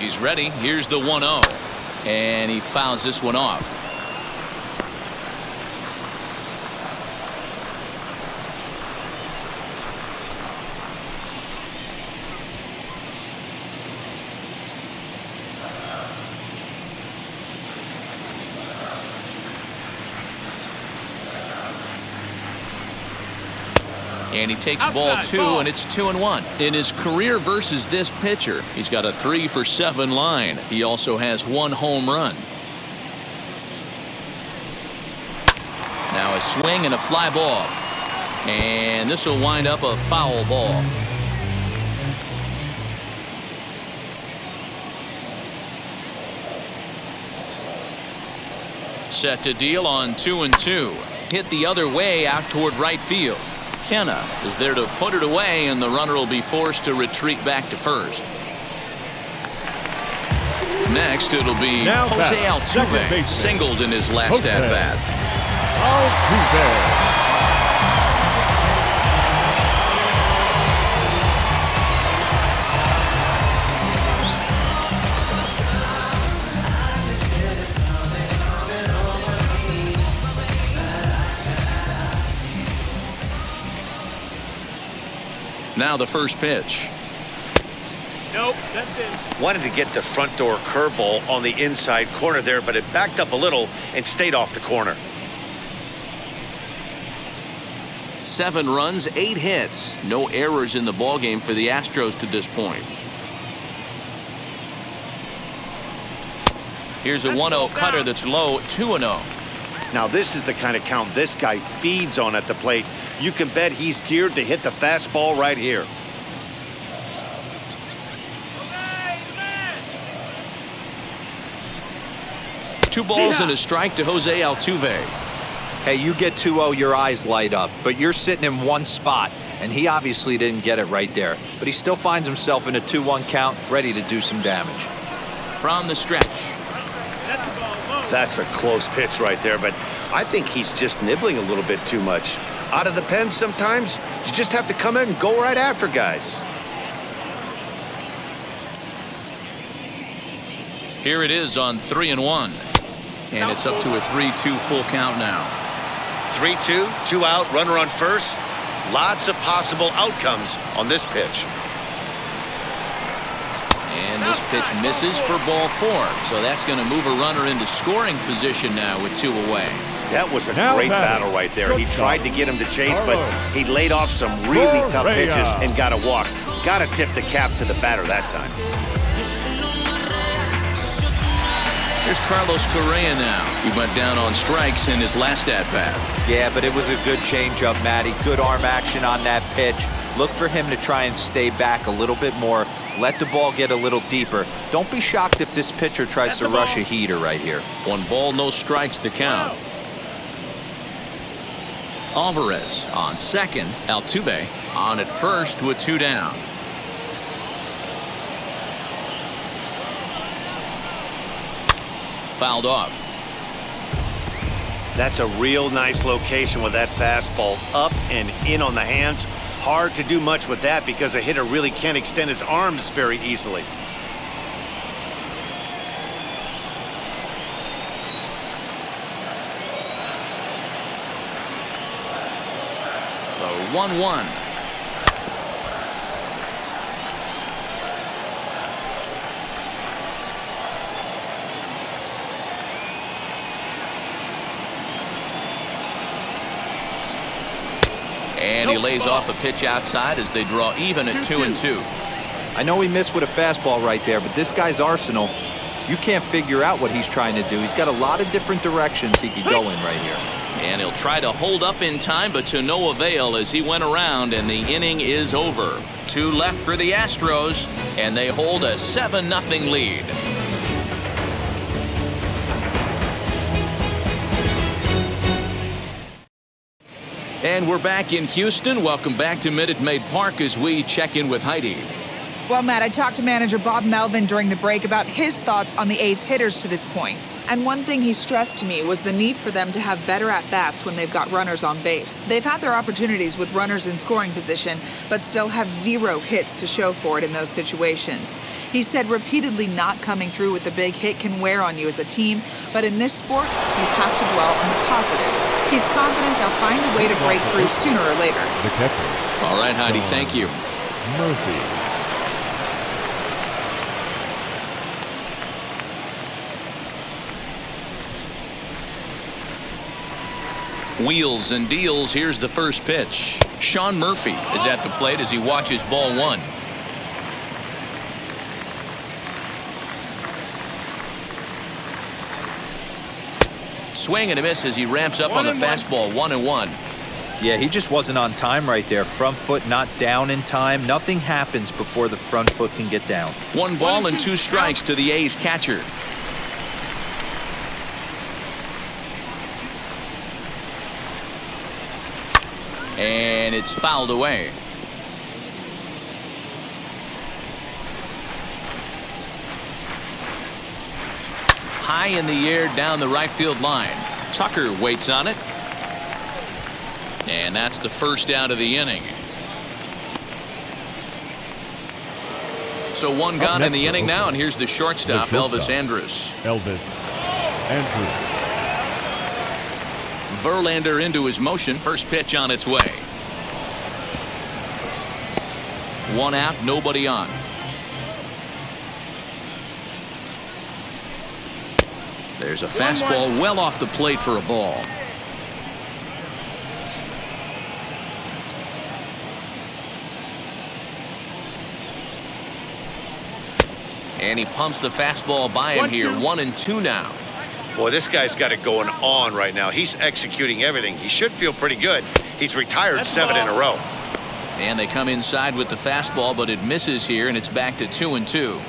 He's ready. Here's the 1-0. And he fouls this one off. And he takes ball 2, and it's 2-1. In his career versus this pitcher, he's got a 3-for-7 line. He also has 1 home run. Now a swing and a fly ball. And this will wind up a foul ball. Set to deal on 2-2. Hit the other way out toward right field. Kenna is there to put it away, and the runner will be forced to retreat back to first. Next, it'll be Jose Altuve, singled in his last at-bat. Altuve. Now the first pitch. Nope, that's in. Wanted to get the front door curveball on the inside corner there, but it backed up a little and stayed off the corner. 7 runs, 8 hits. No errors in the ballgame for the Astros to this point. Here's a 1-0 cutter that's low, 2-0. Now this is the kind of count this guy feeds on at the plate. You can bet he's geared to hit the fastball right here. Two balls and a strike to Jose Altuve. Hey, you get 2-0, your eyes light up, but you're sitting in one spot, and he obviously didn't get it right there. But he still finds himself in a 2-1 count, ready to do some damage. From the stretch. That's a close pitch right there, but I think he's just nibbling a little bit too much. Out of the pen sometimes, you just have to come in and go right after guys. Here it is on 3-1. And it's up to a 3-2 full count now. 3-2, 2 out, runner on first. Lots of possible outcomes on this pitch. And this pitch misses for ball 4. So that's going to move a runner into scoring position now with 2 away. That was a great battle right there. He tried to get him to chase, but he laid off some really tough pitches and got a walk. Got to tip the cap to the batter that time. Here's Carlos Correa now. He went down on strikes in his last at-bat. Yeah, but it was a good changeup, Matty. Good arm action on that pitch. Look for him to try and stay back a little bit more. Let the ball get a little deeper. Don't be shocked if this pitcher tries to rush a heater right here. 1 ball, no strikes to count. Alvarez on second. Altuve on at first with 2 down. Fouled off. That's a real nice location with that fastball up and in on the hands. Hard to do much with that because a hitter really can't extend his arms very easily. The 1-1. And he lays off a pitch outside as they draw even at 2-2. I know he missed with a fastball right there, but this guy's arsenal, you can't figure out what he's trying to do. He's got a lot of different directions he could go in right here. And he'll try to hold up in time, but to no avail as he went around, and the inning is over. 2 left for the Astros, and they hold a 7-0 lead. And we're back in Houston. Welcome back to Minute Maid Park as we check in with Heidi. Well, Matt, I talked to manager Bob Melvin during the break about his thoughts on the A's hitters to this point. And one thing he stressed to me was the need for them to have better at-bats when they've got runners on base. They've had their opportunities with runners in scoring position, but still have 0 hits to show for it in those situations. He said repeatedly not coming through with a big hit can wear on you as a team, but in this sport, you have to dwell on the positives. He's confident they'll find a way to break through sooner or later. The catcher. All right, Heidi, thank you. Murphy. Wheels and deals. Here's the first pitch. Sean Murphy is at the plate as he watches ball 1. Swing and a miss as he ramps up on the fastball. 1-1. Yeah, he just wasn't on time right there. Front foot not down in time. Nothing happens before the front foot can get down. 1 ball and 2 strikes to the A's catcher. And it's fouled away. High in the air down the right field line. Tucker waits on it. And that's the first out of the inning. So 1 gone in the inning now, and here's the shortstop, Elvis Andrus. Verlander into his motion. First pitch on its way. 1 out, nobody on. There's a fastball well off the plate for a ball. And he pumps the fastball by him here. 1-2 now. Boy, this guy's got it going on right now. He's executing everything. He should feel pretty good. He's retired 7 in a row. And they come inside with the fastball, but it misses here, and it's back to 2-2.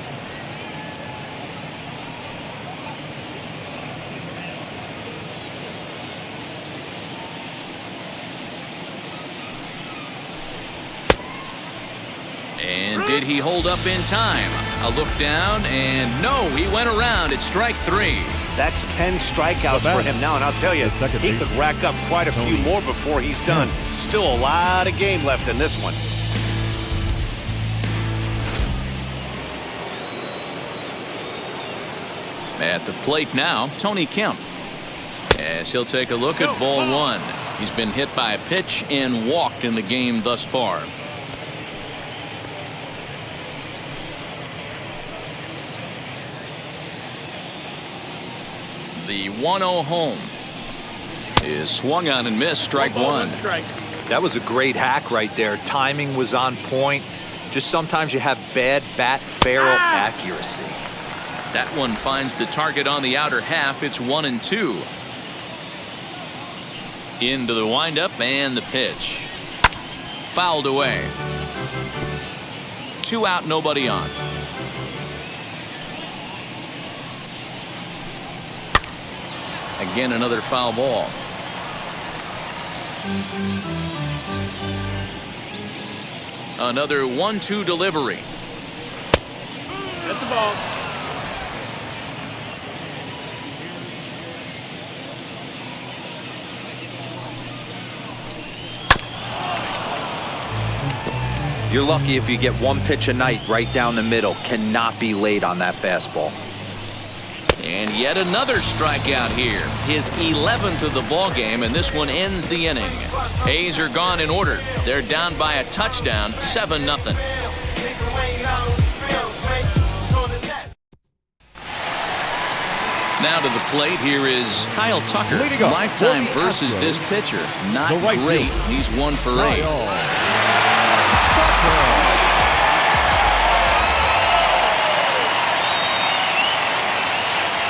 And did he hold up in time? A look down, and no, he went around. It's strike 3. That's 10 strikeouts for him now, and I'll tell you, he could rack up quite a few more before he's done. Still a lot of game left in this one. At the plate now, Tony Kemp. as he'll take a look at ball one. He's been hit by a pitch and walked in the game thus far. The 1-0 home is swung on and missed. Strike one. That was a great hack right there. Timing was on point. Just sometimes you have bad bat barrel accuracy. That one finds the target on the outer half. It's 1-2. Into the windup and the pitch. Fouled away. 2 out, nobody on. Again, another foul ball. Another 1-2 delivery. That's the ball. You're lucky if you get one pitch a night right down the middle. Cannot be late on that fastball. And yet another strikeout here. His 11th of the ball game, and this one ends the inning. A's are gone in order. They're down by a touchdown, 7-0. Now to the plate, here is Kyle Tucker. Lifetime versus this pitcher. Not great. He's 1 for 8.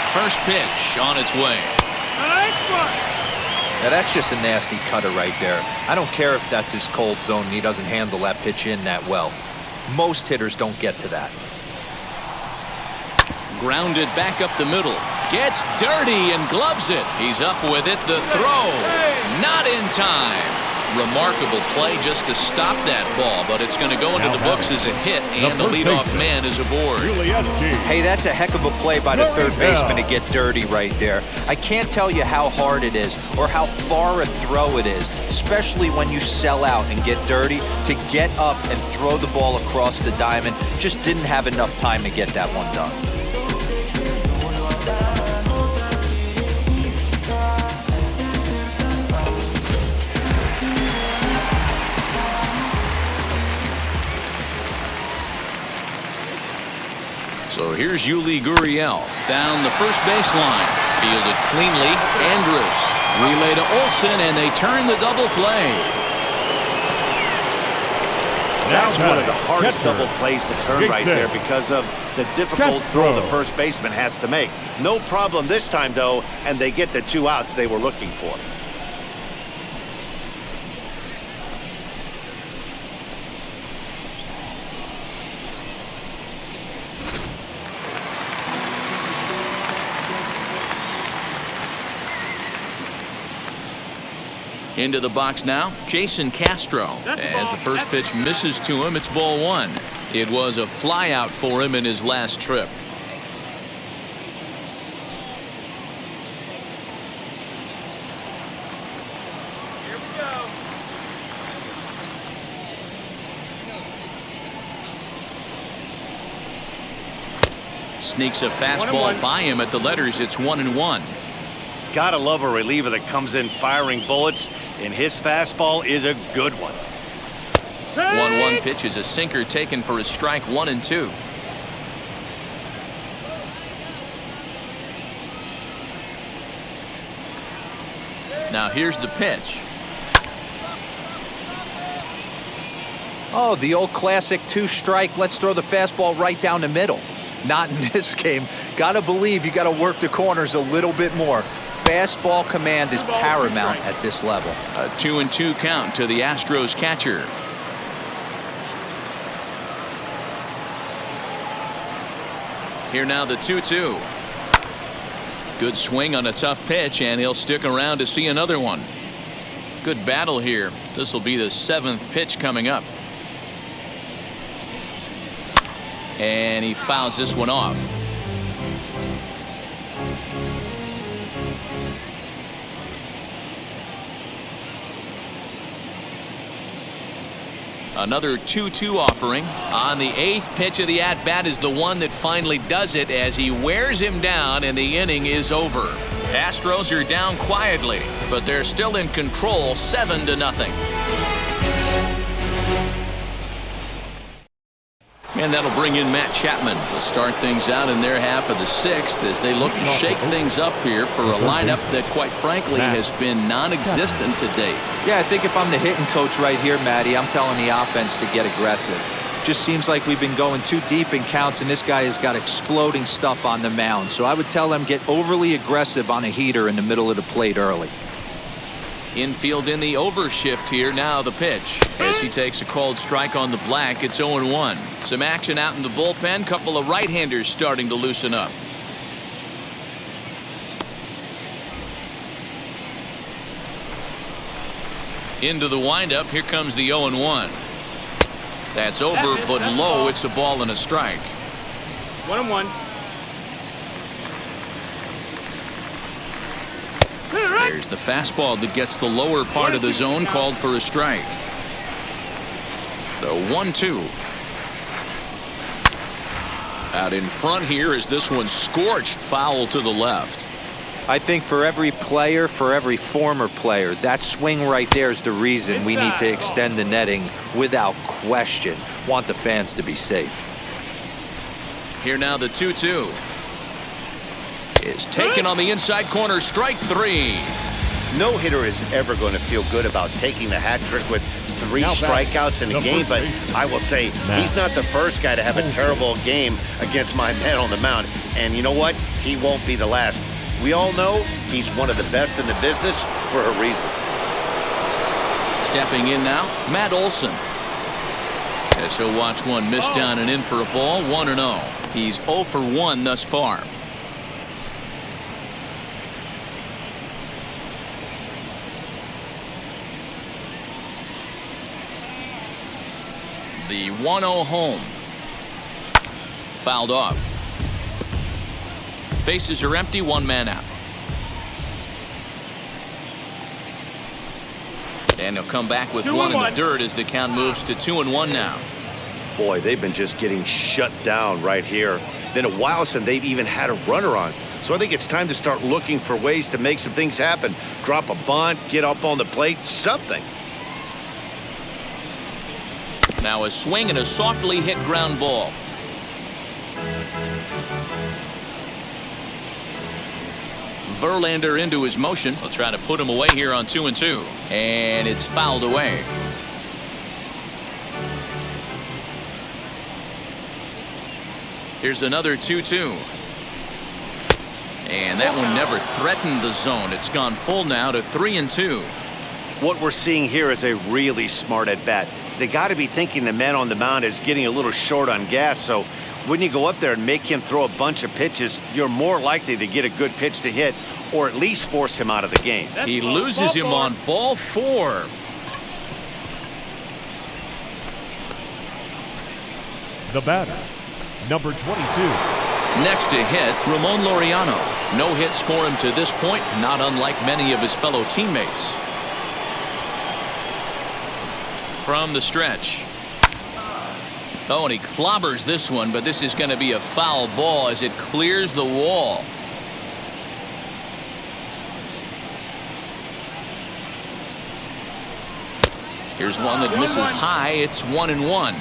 First pitch on its way. Now that's just a nasty cutter right there. I don't care if that's his cold zone and he doesn't handle that pitch in that well. Most hitters don't get to that. Grounded back up the middle. Gets dirty and gloves it. He's up with it. The throw. Not in time. Remarkable play just to stop that ball, but it's going to go into the books as a hit, and the leadoff man is aboard. Hey, that's a heck of a play by the third baseman to get dirty right there. I can't tell you how hard it is or how far a throw it is, especially when you sell out and get dirty. To get up and throw the ball across the diamond, just didn't have enough time to get that one done. So here's Yuli Gurriel down the first baseline. Fielded cleanly. Andrus relay to Olsen, and they turn the double play. That's one of the hardest double plays to turn right there because of the difficult throw the first baseman has to make. No problem this time, though, and they get the 2 outs they were looking for. Into the box now, Jason Castro. As the first pitch misses to him, it's ball 1. It was a flyout for him in his last trip. Here we go. Sneaks a fastball by him at the letters. It's 1-1. Gotta love a reliever that comes in firing bullets, and his fastball is a good one. 1-1 pitch is a sinker taken for a strike. 1-2. Now here's the pitch. Oh, the old classic 2-strike. Let's throw the fastball right down the middle. Not in this game. Gotta believe you gotta work the corners a little bit more. Fastball command is paramount at this level. A 2-2 count to the Astros catcher. Here now the 2-2. Good swing on a tough pitch, and he'll stick around to see another one. Good battle here. This will be the 7th pitch coming up. And he fouls this one off. Another 2-2 offering. On the 8th pitch of the at-bat is the one that finally does it as he wears him down, and the inning is over. Astros are down quietly, but they're still in control, 7-0. And that'll bring in Matt Chapman to start things out in their half of the 6th as they look to shake things up here for a lineup that, quite frankly, has been non-existent to date. Yeah, I think if I'm the hitting coach right here, Matty, I'm telling the offense to get aggressive. Just seems like we've been going too deep in counts, and this guy has got exploding stuff on the mound. So I would tell them get overly aggressive on a heater in the middle of the plate early. Infield in the overshift here. Now the pitch. As he takes a called strike on the black, it's 0-1. Some action out in the bullpen. Couple of right-handers starting to loosen up. Into the windup. Here comes the 0-1. That's over, but low. It's a ball and a strike. 1-1. There's the fastball that gets the lower part of the zone, called for a strike. The 1-2. Out in front here is this one scorched foul to the left. I think for every player, for every former player, that swing right there is the reason we need to extend the netting without question. Want the fans to be safe. Here now the 2-2. Is taken on the inside corner, strike 3. No hitter is ever going to feel good about taking the hat trick with 3 strikeouts in a game, but I will say he's not the first guy to have a terrible game against my man on the mound. And you know what? He won't be the last. We all know he's one of the best in the business for a reason. Stepping in now, Matt Olson. As he'll watch one miss down and in for a ball, 1-0. He's 0 for 1 thus far. The 1-0 home. Fouled off. Bases are empty, 1 man out. And he'll come back with 1 in the dirt as the count moves to 2-1 now. Boy, they've been just getting shut down right here. Been a while since they've even had a runner on. So I think it's time to start looking for ways to make some things happen. Drop a bunt, get up on the plate, something. Now a swing and a softly hit ground ball. Verlander into his motion. We'll try to put him away here on 2-2. And it's fouled away. Here's another 2-2. And that one never threatened the zone. It's gone full now to 3-2. What we're seeing here is a really smart at-bat. They got to be thinking the man on the mound is getting a little short on gas, so when you go up there and make him throw a bunch of pitches, you're more likely to get a good pitch to hit or at least force him out of the game. He loses him on ball 4. The batter, number 22. Next to hit, Ramon Laureano. No hits for him to this point, not unlike many of his fellow teammates. From the stretch. Oh, and he clobbers this one, but this is going to be a foul ball as it clears the wall. Here's one that misses high. It's 1-1.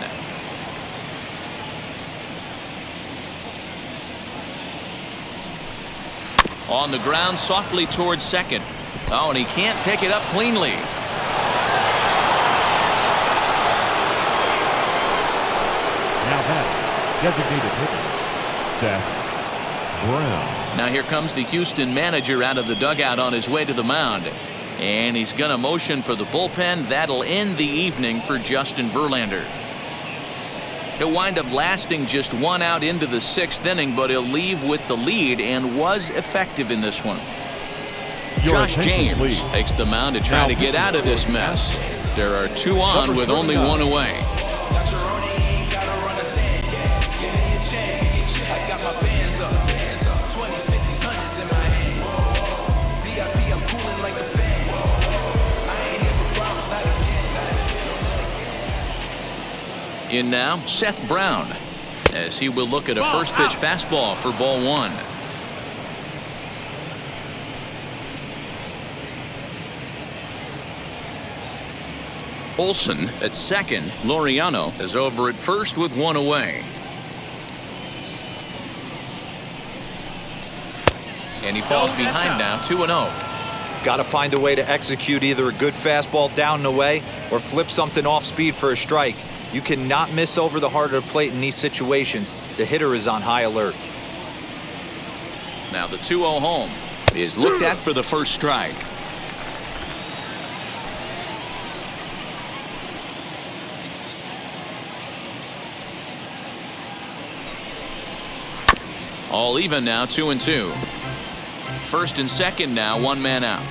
On the ground, softly towards second. Oh, and he can't pick it up cleanly. Now batting, designated hitter, Seth Brown. Now here comes the Houston manager out of the dugout on his way to the mound. And he's going to motion for the bullpen. That'll end the evening for Justin Verlander. He'll wind up lasting just 1 out into the 6th inning, but he'll leave with the lead and was effective in this one. Josh James takes the mound to try to get out of this mess. There are 2 on with only 1 away. In now, Seth Brown, as he will look at a first pitch fastball for ball 1. Olsen at second. Laureano is over at first with one away. And he falls behind now, 2-0. Got to find a way to execute either a good fastball down and away or flip something off speed for a strike. You cannot miss over the heart of the plate in these situations. The hitter is on high alert. Now the 2-0 home is looked at for the first strike. All even now, 2-2. First and second now, one man out.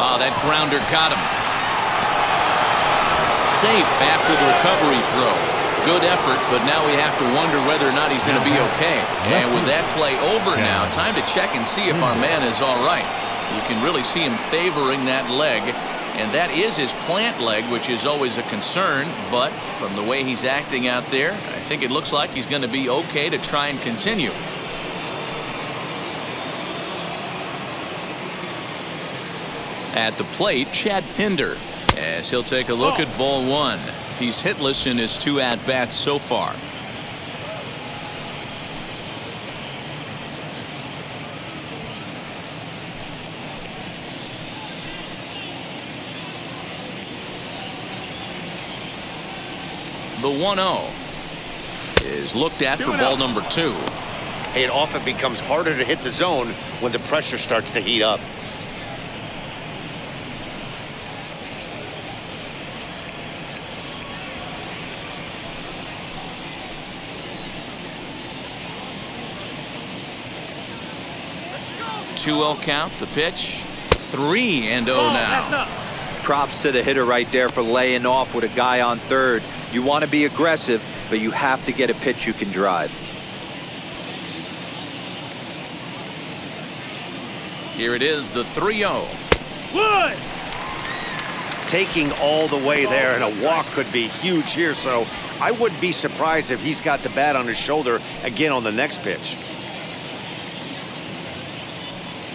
Oh, that grounder got him. Safe after the recovery throw. Good effort, but now we have to wonder whether or not he's going to be okay. And with that play over now, time to check and see if our man is all right. You can really see him favoring that leg. And that is his plant leg, which is always a concern. But from the way he's acting out there, I think it looks like he's going to be okay to try and continue. At the plate, Chad Pinder, as he'll take a look at ball one. He's hitless in his 2 at-bats so far. The 1-0 is looked at for ball number 2. It often becomes harder to hit the zone when the pressure starts to heat up. Two 2-0 count, the pitch. 3-0 now. Props to the hitter right there for laying off with a guy on third. You want to be aggressive, but you have to get a pitch you can drive. Here it is, the 3-0. Wood! Taking all the way there, and a walk could be huge here, so I wouldn't be surprised if he's got the bat on his shoulder again on the next pitch.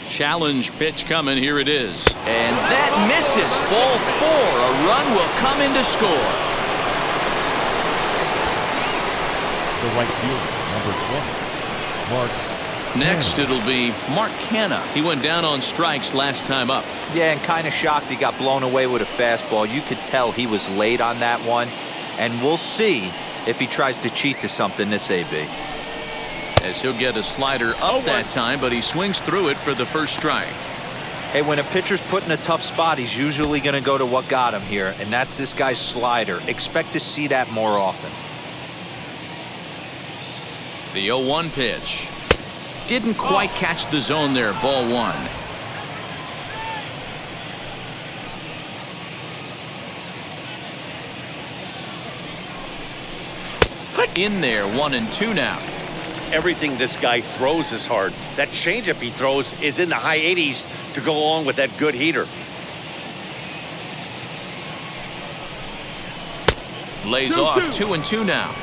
Challenge pitch coming. Here it is. And that misses. Ball 4. A run will come in to score. The right fielder, number 20, Mark. Next, it'll be Mark Canha. He went down on strikes last time up. Yeah, and kind of shocked he got blown away with a fastball. You could tell he was late on that one. And we'll see if he tries to cheat to something this AB. As he'll get a slider up that time, but he swings through it for the first strike. Hey, when a pitcher's put in a tough spot, he's usually going to go to what got him here, and that's this guy's slider. Expect to see that more often. The 0-1 pitch. Didn't quite catch the zone there. Ball 1. In there, 1-2 now. Everything this guy throws is hard. That changeup he throws is in the high 80s to go along with that good heater. Lays off 2-2 now.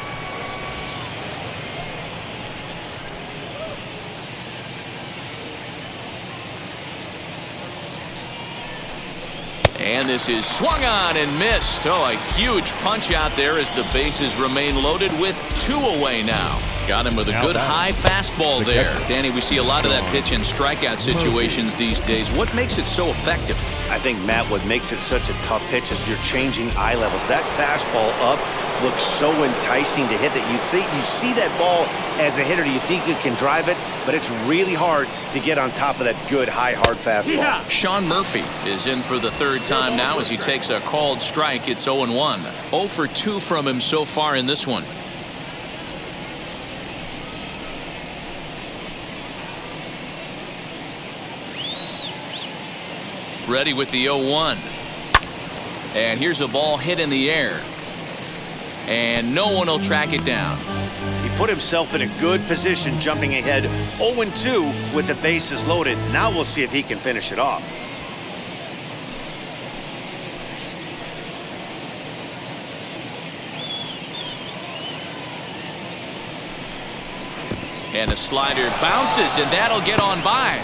And this is swung on and missed. Oh, a huge punch out there as the bases remain loaded with 2 away now. Got him with a good high fastball there. Danny, we see a lot of that pitch in strikeout situations these days. What makes it so effective? I think, Matt, what makes it such a tough pitch is you're changing eye levels. That fastball up looks so enticing to hit that you see that ball as a hitter, you think you can drive it, but it's really hard to get on top of that good high hard fastball. Yeah. Sean Murphy is in for the 3rd time now as he takes a called strike. It's 0-1. 0 for 2 from him so far in this one. Ready with the 0-1. And here's a ball hit in the air. And no one will track it down. He put himself in a good position jumping ahead 0-2 with the bases loaded. Now we'll see if he can finish it off. And a slider bounces, and that'll get on by.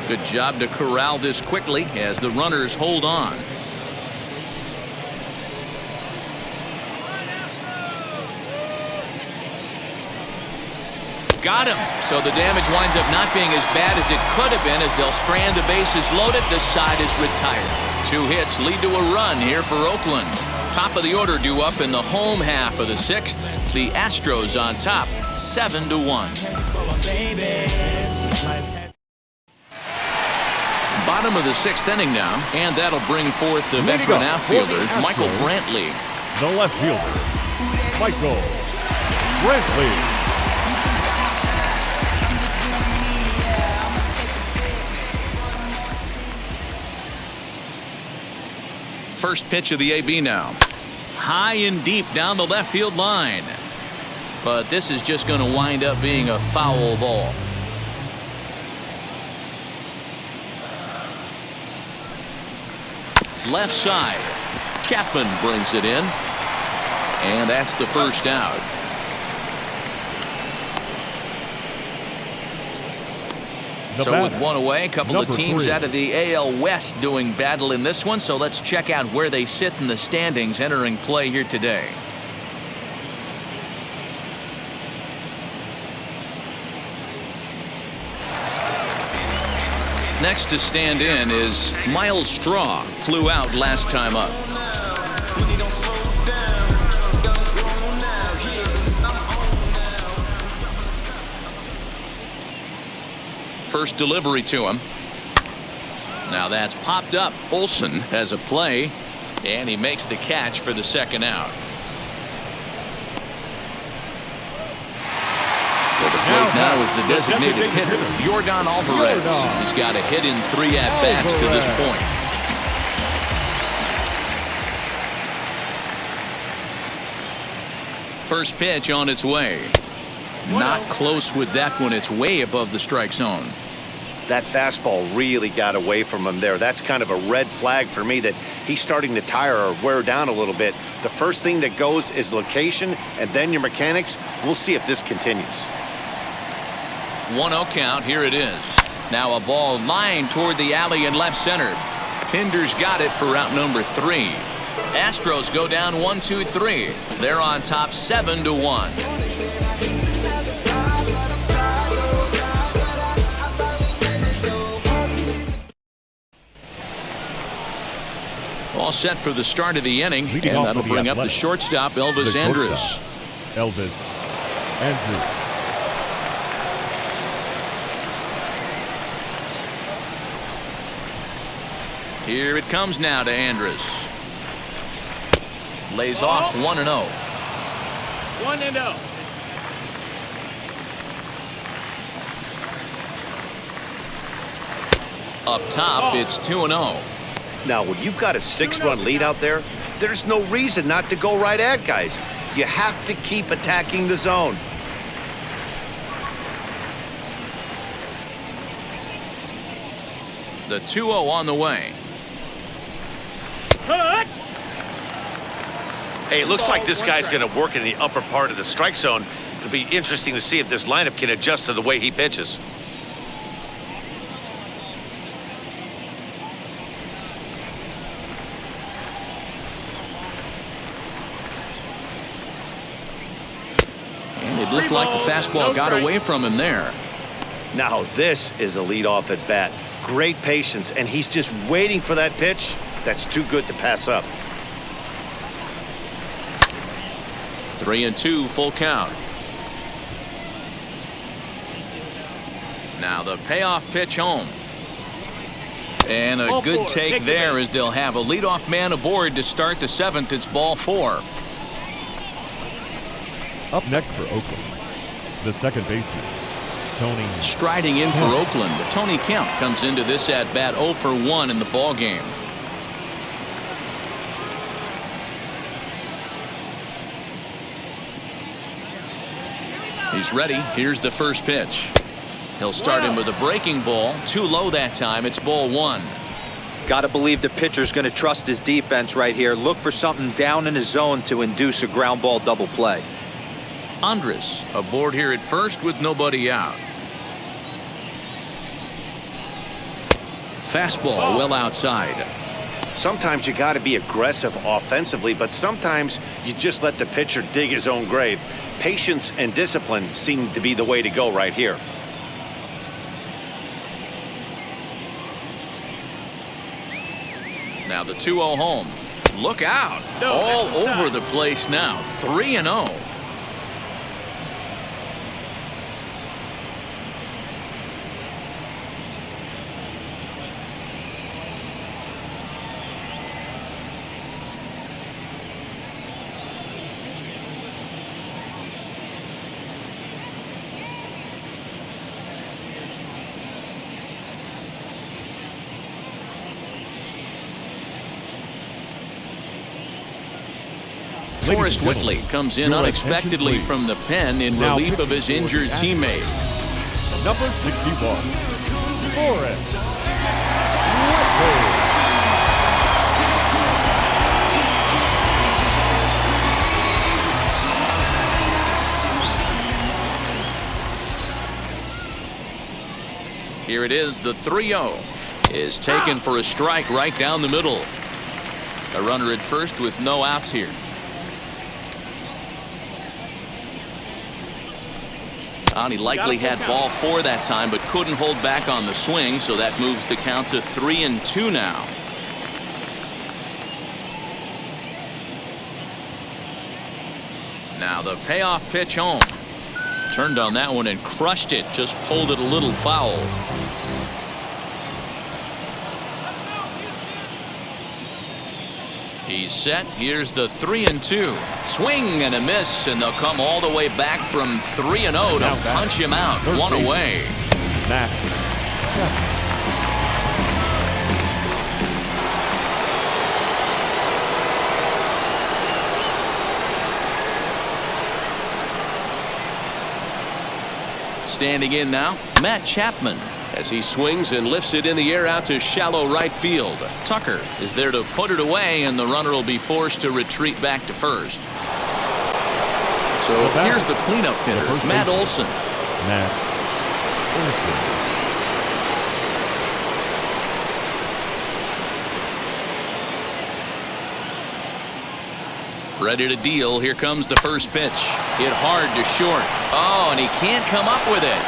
Good job to corral this quickly as the runners hold on. Got him. So the damage winds up not being as bad as it could have been as they'll strand the bases loaded. The side is retired. 2 hits lead to a run here for Oakland. Top of the order due up in the home half of the 6th. The Astros on top, 7-1. Bottom of the 6th inning now, and that'll bring forth the veteran outfielder, Michael Brantley. The left fielder, Michael Brantley. First pitch of the AB now. High and deep down the left field line. But this is just going to wind up being a foul ball. Left side. Chapman brings it in. And that's the first out. So with one away, a couple of teams out of the AL West doing battle in this one. So let's check out where they sit in the standings entering play here today. Next to stand in is Miles Straw. Flew out last time up. First delivery to him. Now that's popped up. Olsen has a play, and he makes the catch for the second out. For the plate now is the designated hitter, Yordan Alvarez. He's got a hit in 3 at-bats to this point. First pitch on its way. Not close with that one. It's way above the strike zone. That fastball really got away from him there. That's kind of a red flag for me that he's starting to tire or wear down a little bit. The first thing that goes is location and then your mechanics. We'll see if this continues. 1-0 count. Here it is. Now a ball lined toward the alley in left center. Pinder's got it for out number 3. Astros go down 1-2-3. They're on top 7-1. All set for the start of the inning, and that'll bring up the shortstop, Elvis Andrus. Elvis Andrus. Here it comes now to Andrus. Lays off 1-0. 1-0. Up top, it's 2-0. Now, when you've got a 6-run lead out there, there's no reason not to go right at guys. You have to keep attacking the zone. The 2-0 on the way. Hey, it looks like this guy's going to work in the upper part of the strike zone. It'll be interesting to see if this lineup can adjust to the way he pitches. And it looked like the fastball got away from him there. Now, this is a leadoff at bat. Great patience, and he's just waiting for that pitch. That's too good to pass up. 3-2, full count. Now the payoff pitch home. And a good take there as they'll have a leadoff man aboard to start the 7th. It's ball 4. Up next for Oakland, the second baseman, Tony. Striding in for Oakland, Tony Kemp comes into this at bat 0 for 1 in the ball game. He's ready. Here's the first pitch. He'll start him with a breaking ball. Too low that time. It's ball 1. Got to believe the pitcher's going to trust his defense right here. Look for something down in his zone to induce a ground ball double play. Andres aboard here at first with nobody out. Fastball well outside. Sometimes you got to be aggressive offensively, but sometimes you just let the pitcher dig his own grave. Patience and discipline seem to be the way to go right here. Now the 2-0 home. Look out. All over the place now. 3-0. Forrest Whitley comes in unexpectedly from the pen in relief of his injured teammate. Number 61, Forrest Whitley. Here it is, the 3-0 is taken for a strike right down the middle. A runner at first with no outs here. He likely had ball 4 that time, but couldn't hold back on the swing, so that moves the count to 3-2 now. Now the payoff pitch home. Turned on that one and crushed it, just pulled it a little foul. He's set. Here's the 3-2. Swing and a miss, and they'll come all the way back from 3-0 to punch him out. One away. Standing in now, Matt Chapman, as he swings and lifts it in the air out to shallow right field. Tucker is there to put it away, and the runner will be forced to retreat back to first. So here's the cleanup hitter, Matt Olson. Ready to deal. Here comes the first pitch. Hit hard to short. Oh, and he can't come up with it.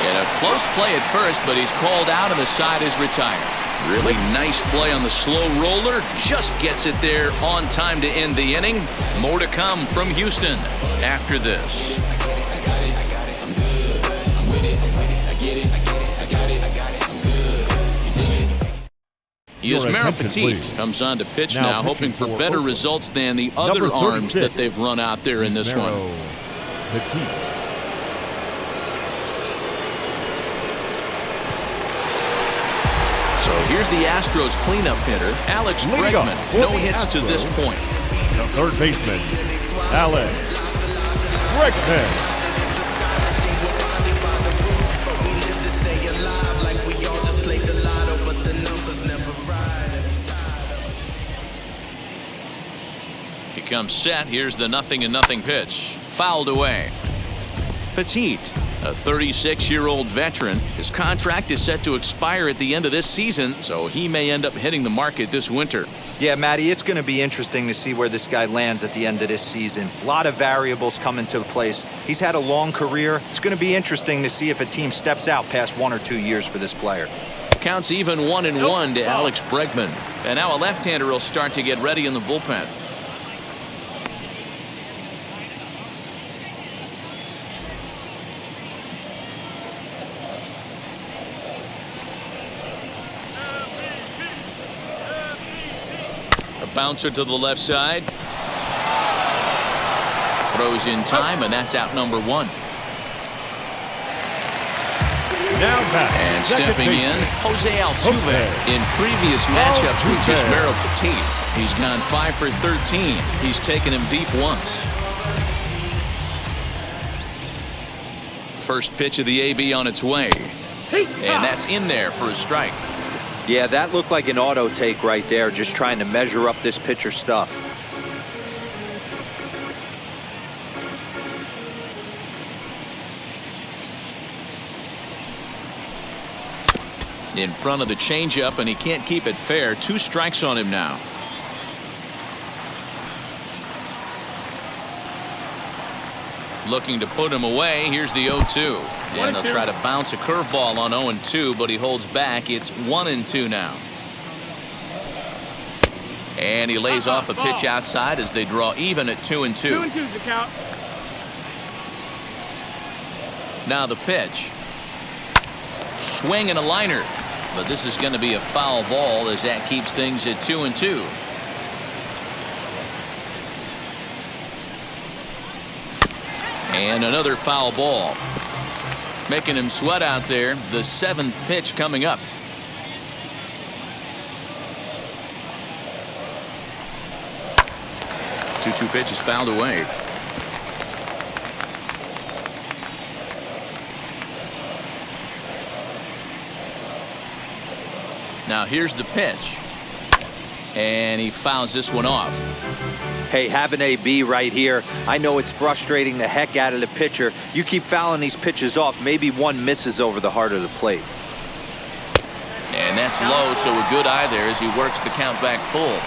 In a close play at first, but he's called out and the side is retired. Really nice play on the slow roller. Just gets it there on time to end the inning. More to come from Houston after this. Yusmeiro Petit comes on to pitch now, hoping for better results than the other arms that they've run out there in this one. So here's the Astros cleanup hitter, Alex Bregman. No hits to this point. The third baseman, Alex Bregman. He comes set. Here's the 0-0 pitch. Fouled away. Petit, a 36-year-old veteran. His contract is set to expire at the end of this season, so he may end up hitting the market this winter. Yeah, Matty, it's going to be interesting to see where this guy lands at the end of this season. A lot of variables come into place. He's had a long career. It's going to be interesting to see if a team steps out past 1 or 2 years for this player. Counts even 1-1 to Alex Bregman. And now a left-hander will start to get ready in the bullpen. Bouncer to the left side. Throws in time, and that's out number 1. Now back. And stepping in, Jose Altuve. In previous matchups with Yusmeiro Petit, he's gone 5 for 13. He's taken him deep once. First pitch of the AB on its way. And that's in there for a strike. Yeah, that looked like an auto take right there, just trying to measure up this pitcher's stuff. In front of the changeup, and he can't keep it fair. 2 strikes on him now. Looking to put him away. Here's the 0-2. And they'll try to bounce a curveball on 0-2, but he holds back. It's 1-2 now. And he lays off a pitch outside as they draw even at 2-2. 2-2's the count. Now the pitch. Swing and a liner. But this is going to be a foul ball as that keeps things at 2-2. And another foul ball. Making him sweat out there. The 7th pitch coming up. Two pitch is fouled away. Now here's the pitch. And he fouls this one off. Hey, have an AB right here. I know it's frustrating the heck out of the pitcher. You keep fouling these pitches off, maybe one misses over the heart of the plate. And that's low, so a good eye there as he works the count back full.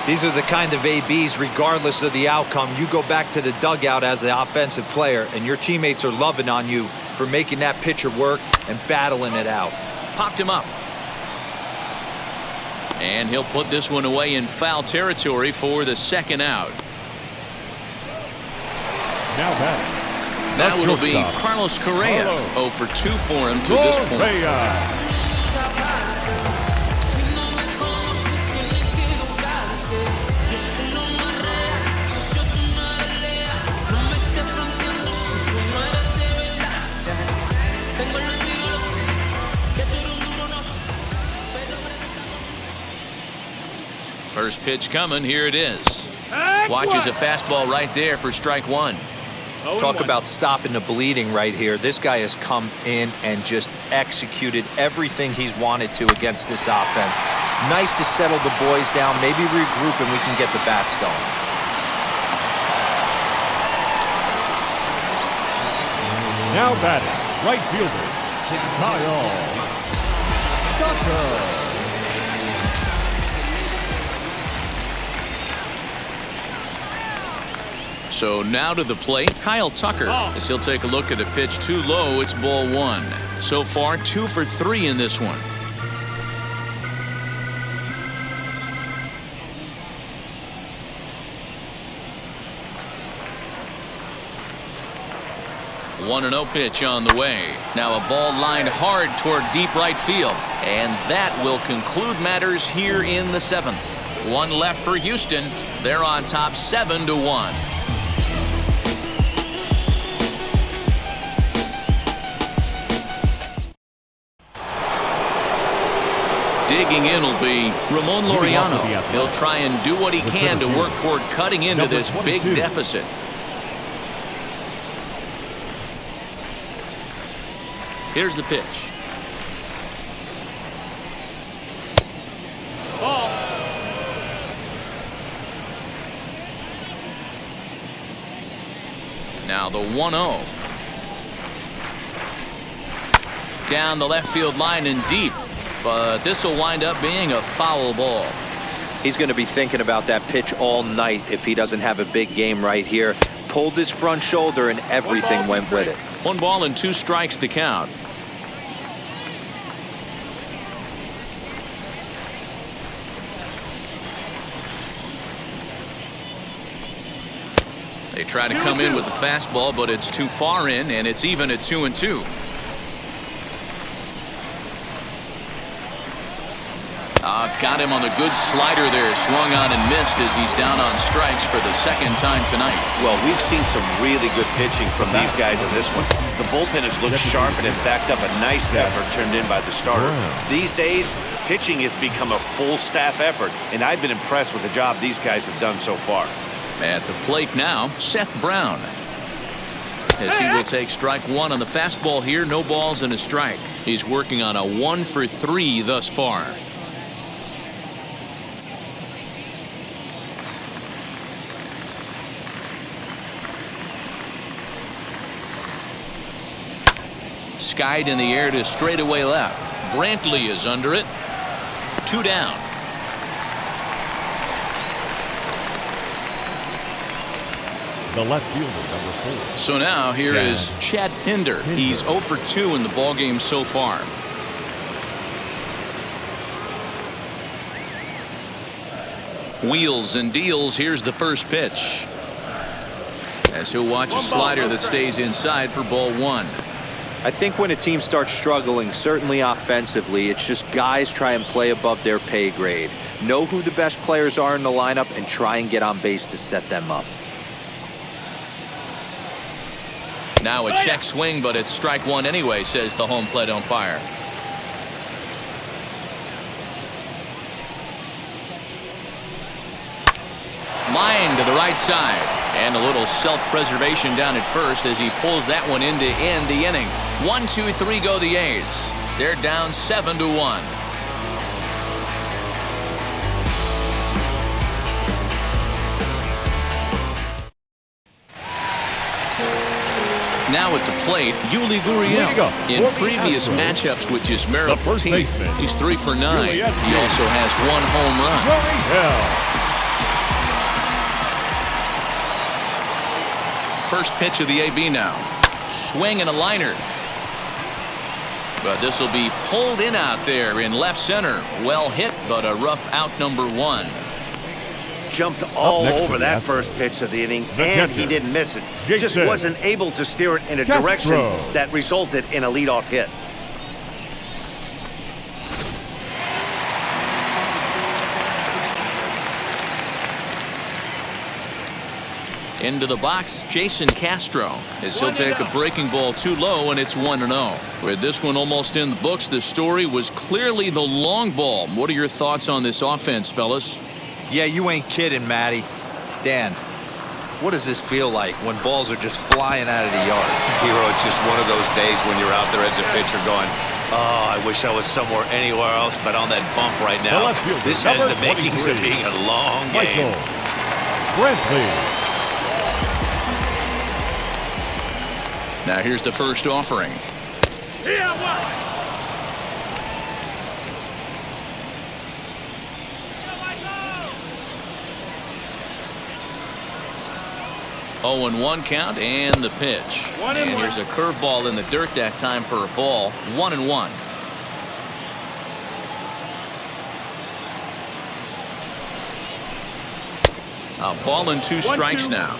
These are the kind of ABs, regardless of the outcome. You go back to the dugout as an offensive player, and your teammates are loving on you for making that pitcher work and battling it out. Popped him up. And he'll put this one away in foul territory for the 2nd out. Now batting. Now it'll be Carlos Correa. 0 for 2 for him to this point. First pitch coming. Here it is. Watches a fastball right there for strike 1. Talk about stopping the bleeding right here. This guy has come in and just executed everything he's wanted to against this offense. Nice to settle the boys down, maybe regroup, and we can get the bats going. Now batting, right fielder, Kyle Tucker. So now to the plate, Kyle Tucker, as he'll take a look at a pitch too low. It's ball 1. So far, 2 for 3 in this one. One 1-0 pitch on the way. Now a ball lined hard toward deep right field. And that will conclude matters here in the 7th. 1 left for Houston. They're on top 7-1. Digging in will be Ramon Laureano. He'll try and do what he can to work toward cutting into this big deficit. Here's the pitch. Ball. Now the 1-0. Down the left field line and deep. But this will wind up being a foul ball. He's going to be thinking about that pitch all night if he doesn't have a big game right here. Pulled his front shoulder and everything went with it. 1 ball and 2 strikes to count. They try to come in with the fastball, but it's too far in, and it's even at 2-2. Got him on the good slider there, swung on and missed as he's down on strikes for the 2nd time tonight. Well, we've seen some really good pitching from these guys in this one. The bullpen has looked sharp and have backed up a nice effort turned in by the starter. These days, pitching has become a full staff effort, and I've been impressed with the job these guys have done so far. At the plate now, Seth Brown. As he will take strike 1 on the fastball here, no balls and a strike. He's working on a 1 for 3 thus far. Skied in the air to straightaway left. Brantley is under it. 2 down. The left fielder, number 4. So now here is Chad Pinder. He's 0 for 2 in the ballgame so far. Wheels and deals. Here's the first pitch. As he'll watch a slider that stays inside for ball 1. I think when a team starts struggling, certainly offensively, it's just guys try and play above their pay grade. Know who the best players are in the lineup and try and get on base to set them up. Now a check swing, but it's strike 1 anyway, says the home plate umpire. Line to the right side. And a little self-preservation down at first as he pulls that one in to end the inning. 1, 2, 3 go the A's. They're down 7-1. Now at the plate, Yuli Gurriel. In previous matchups with Yusmeiro Petit, he's 3 for 9. He also has 1 home run. First pitch of the AB now. Swing and a liner. But this will be pulled in out there in left center. Well hit, but a rough out number 1. Jumped all over that first pitch of the inning, and he didn't miss it. Just wasn't able to steer it in a direction that resulted in a leadoff hit. Into the box, Jason Castro, as he'll take a breaking ball too low, and it's 1-0. With this one almost in the books, the story was clearly the long ball. What are your thoughts on this offense, fellas? Yeah, you ain't kidding, Matty. Dan, what does this feel like when balls are just flying out of the yard? Hero, it's just one of those days when you're out there as a pitcher going, oh, I wish I was somewhere anywhere else but on that bump right now. This has the makings of being a long game. Brantley. Now here's the first offering. Yeah, what? 0-1 count and the pitch. And here's a curveball in the dirt that time for a ball. 1-1. A ball and 2 strikes now.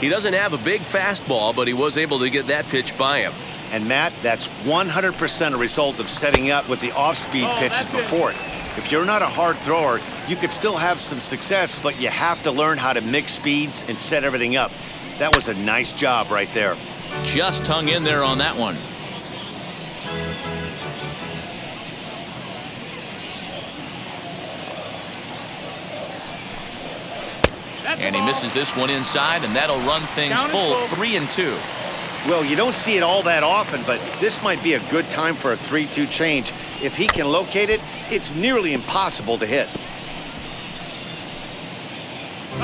He doesn't have a big fastball, but he was able to get that pitch by him. And Matt, that's 100% a result of setting up with the off-speed pitches before it. If you're not a hard thrower, you could still have some success, but you have to learn how to mix speeds and set everything up. That was a nice job right there. Just hung in there on that one. And he misses this one inside, and that'll run things full. 3-2. Well, you don't see it all that often, but this might be a good time for a 3-2 change. If he can locate it, it's nearly impossible to hit.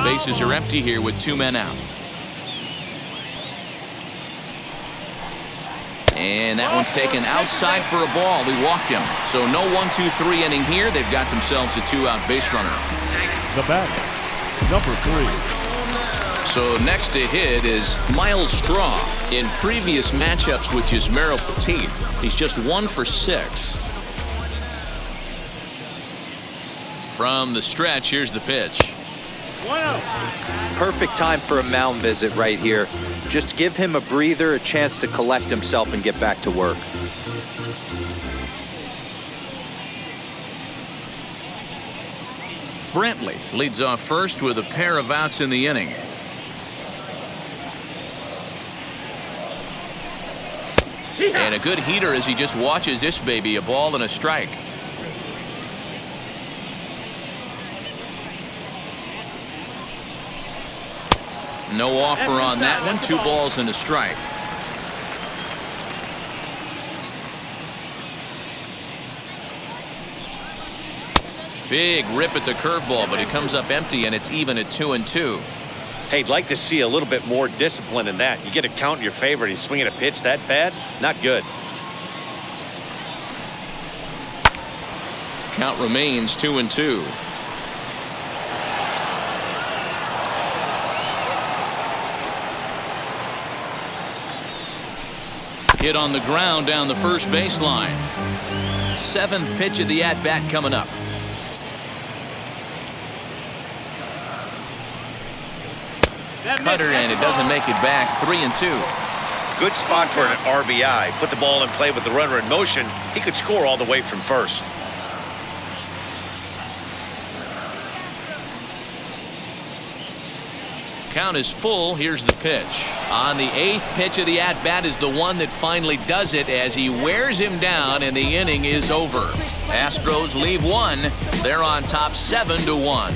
Bases are empty here with 2 men out. And that one's taken outside for a ball. He walked him. So no 1-2-3 inning here. They've got themselves a 2-out base runner. The batter, number 3. So next to hit is Miles Straw. In previous matchups with Yusmeiro Petit, he's just 1 for 6. From the stretch, here's the pitch. 1-0. Perfect time for a mound visit right here. Just give him a breather, a chance to collect himself and get back to work. Brantley leads off first with a pair of outs in the inning. And a good heater as he just watches this baby, a ball and a strike. No offer on that one. 2 balls and a strike. Big rip at the curveball, but it comes up empty, and it's even at 2-2. Hey, I'd like to see a little bit more discipline in that. You get a count in your favor and he's swinging a pitch that bad? Not good. Count remains 2-2. Hit on the ground down the first baseline. 7th pitch of the at-bat coming up. Cutter, and it doesn't make it back. 3-2. Good spot for an RBI. Put the ball in play with the runner in motion. He could score all the way from first. Count is full. Here's the pitch. On the 8th pitch of the at-bat is the one that finally does it as he wears him down, and the inning is over. Astros leave one. They're on top 7-1.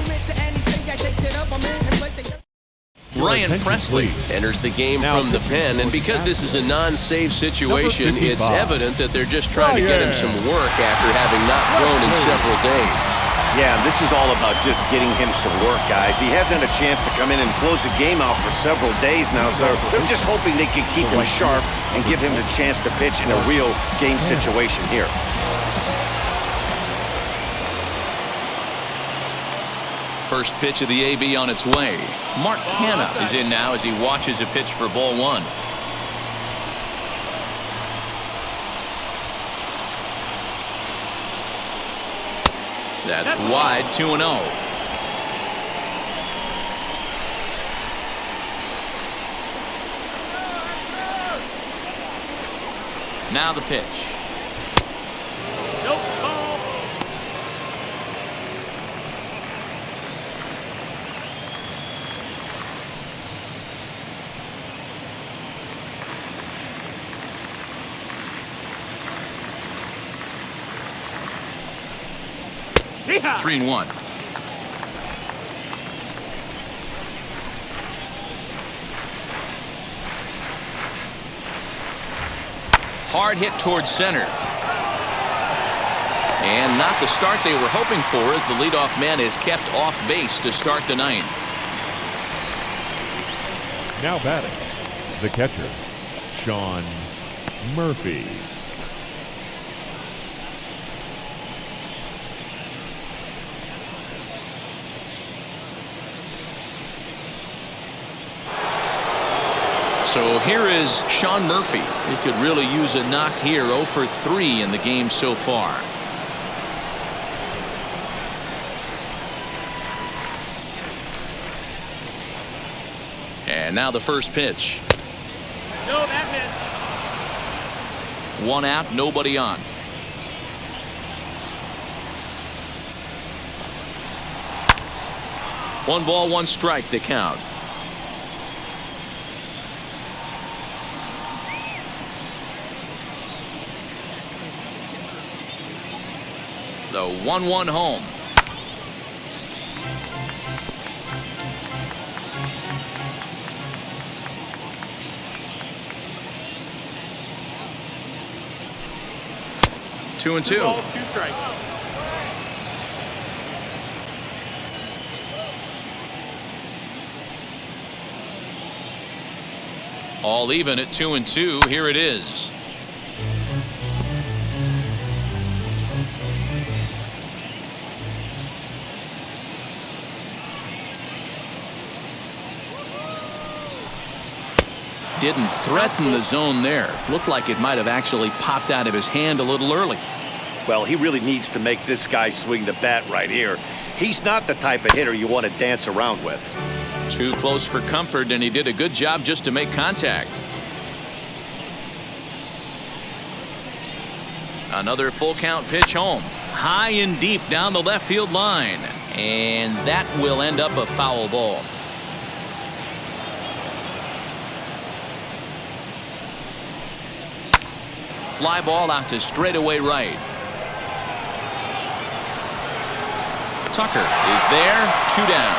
Ryan Presley enters the game from the pen, and because this is a non-save situation, it's evident that they're just trying to get him some work after having not thrown in several days. Yeah, this is all about just getting him some work, guys. He hasn't had a chance to come in and close the game out for several days now, so they're just hoping they can keep him sharp and give him a chance to pitch in a real game situation here. First pitch of the AB on its way. Mark Canha is in now as he watches a pitch for ball one. That's wide, 2-0. Now the pitch. Nope. 3-1. Hard hit towards center. And not the start they were hoping for, as the leadoff man is kept off base to start the 9th. Now batting, the catcher, Sean Murphy. So here is Sean Murphy. He could really use a knock here. 0 for 3 in the game so far. And now the first pitch. No, that missed. 1 out, nobody on. One ball, one strike, the count. The 1-1 home. Two and 2. 2 strikes. All even at 2 and 2. Here it is. Didn't threaten the zone there. Looked like it might have actually popped out of his hand a little early. Well, he really needs to make this guy swing the bat right here. He's not the type of hitter you want to dance around with. Too close for comfort, and he did a good job just to make contact. Another full count pitch home. High and deep down the left field line. And that will end up a foul ball. Fly ball out to straightaway right. Tucker is there, 2 down.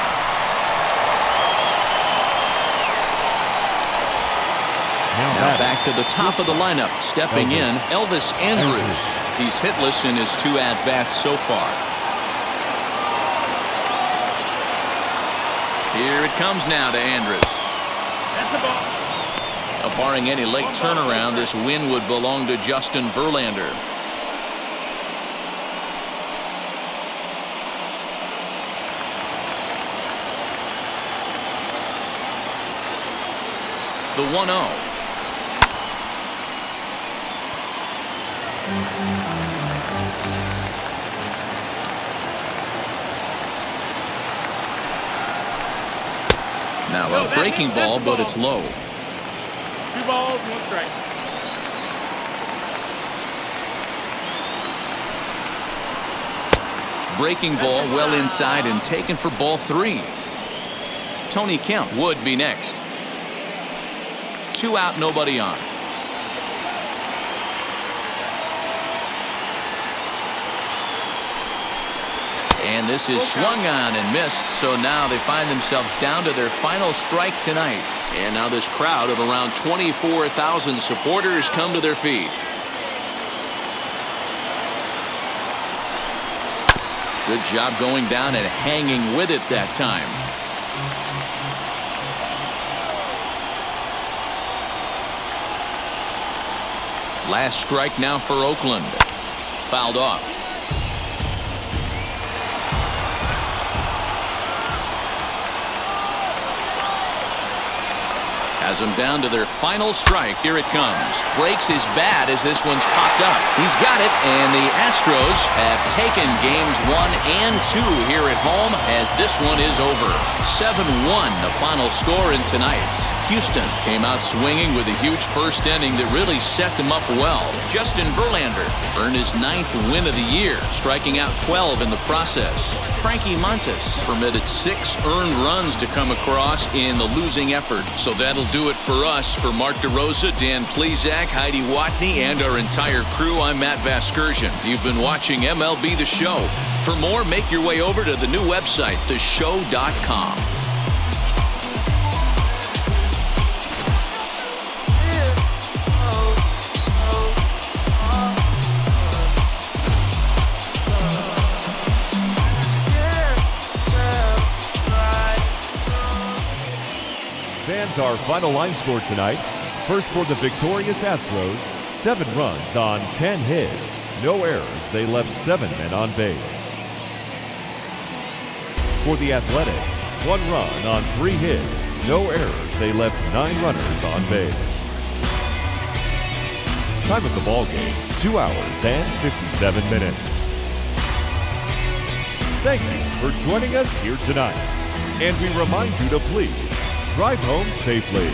Now back to the top of the lineup, stepping in, Elvis Andrus. He's hitless in his 2 at-bats so far. Here it comes now to Andrus. That's the ball. Barring any late turnaround, this win would belong to Justin Verlander. The 1-0. Now a breaking ball, but it's low. 2 balls, 1 strike. Breaking ball well inside and taken for ball 3. Tony Kemp would be next. 2 out, nobody on. And this is swung on and missed, so now they find themselves down to their final strike tonight. And now this crowd of around 24,000 supporters come to their feet. Good job going down and hanging with it that time. Last strike now for Oakland. Fouled off. Has them down to their final strike. Here it comes. Breaks his bat as this one's popped up. He's got it, and the Astros have taken games 1 and 2 here at home as this one is over. 7-1 the final score in tonight's. Houston came out swinging with a huge first inning that really set them up well. Justin Verlander earned his 9th win of the year, striking out 12 in the process. Frankie Montas permitted 6 earned runs to come across in the losing effort. So that'll do it for us. For Mark DeRosa, Dan Plezak, Heidi Watney, and our entire crew, I'm Matt Vasgersian. You've been watching MLB The Show. For more, make your way over to the new website, theshow.com. Fans, our final line score tonight. First for the victorious Astros, 7 runs on 10 hits. No errors. They left 7 men on base. For the Athletics, 1 run on 3 hits. No errors. They left 9 runners on base. Time of the ball game, 2 hours and 57 minutes. Thank you for joining us here tonight. And we remind you to please drive home safely.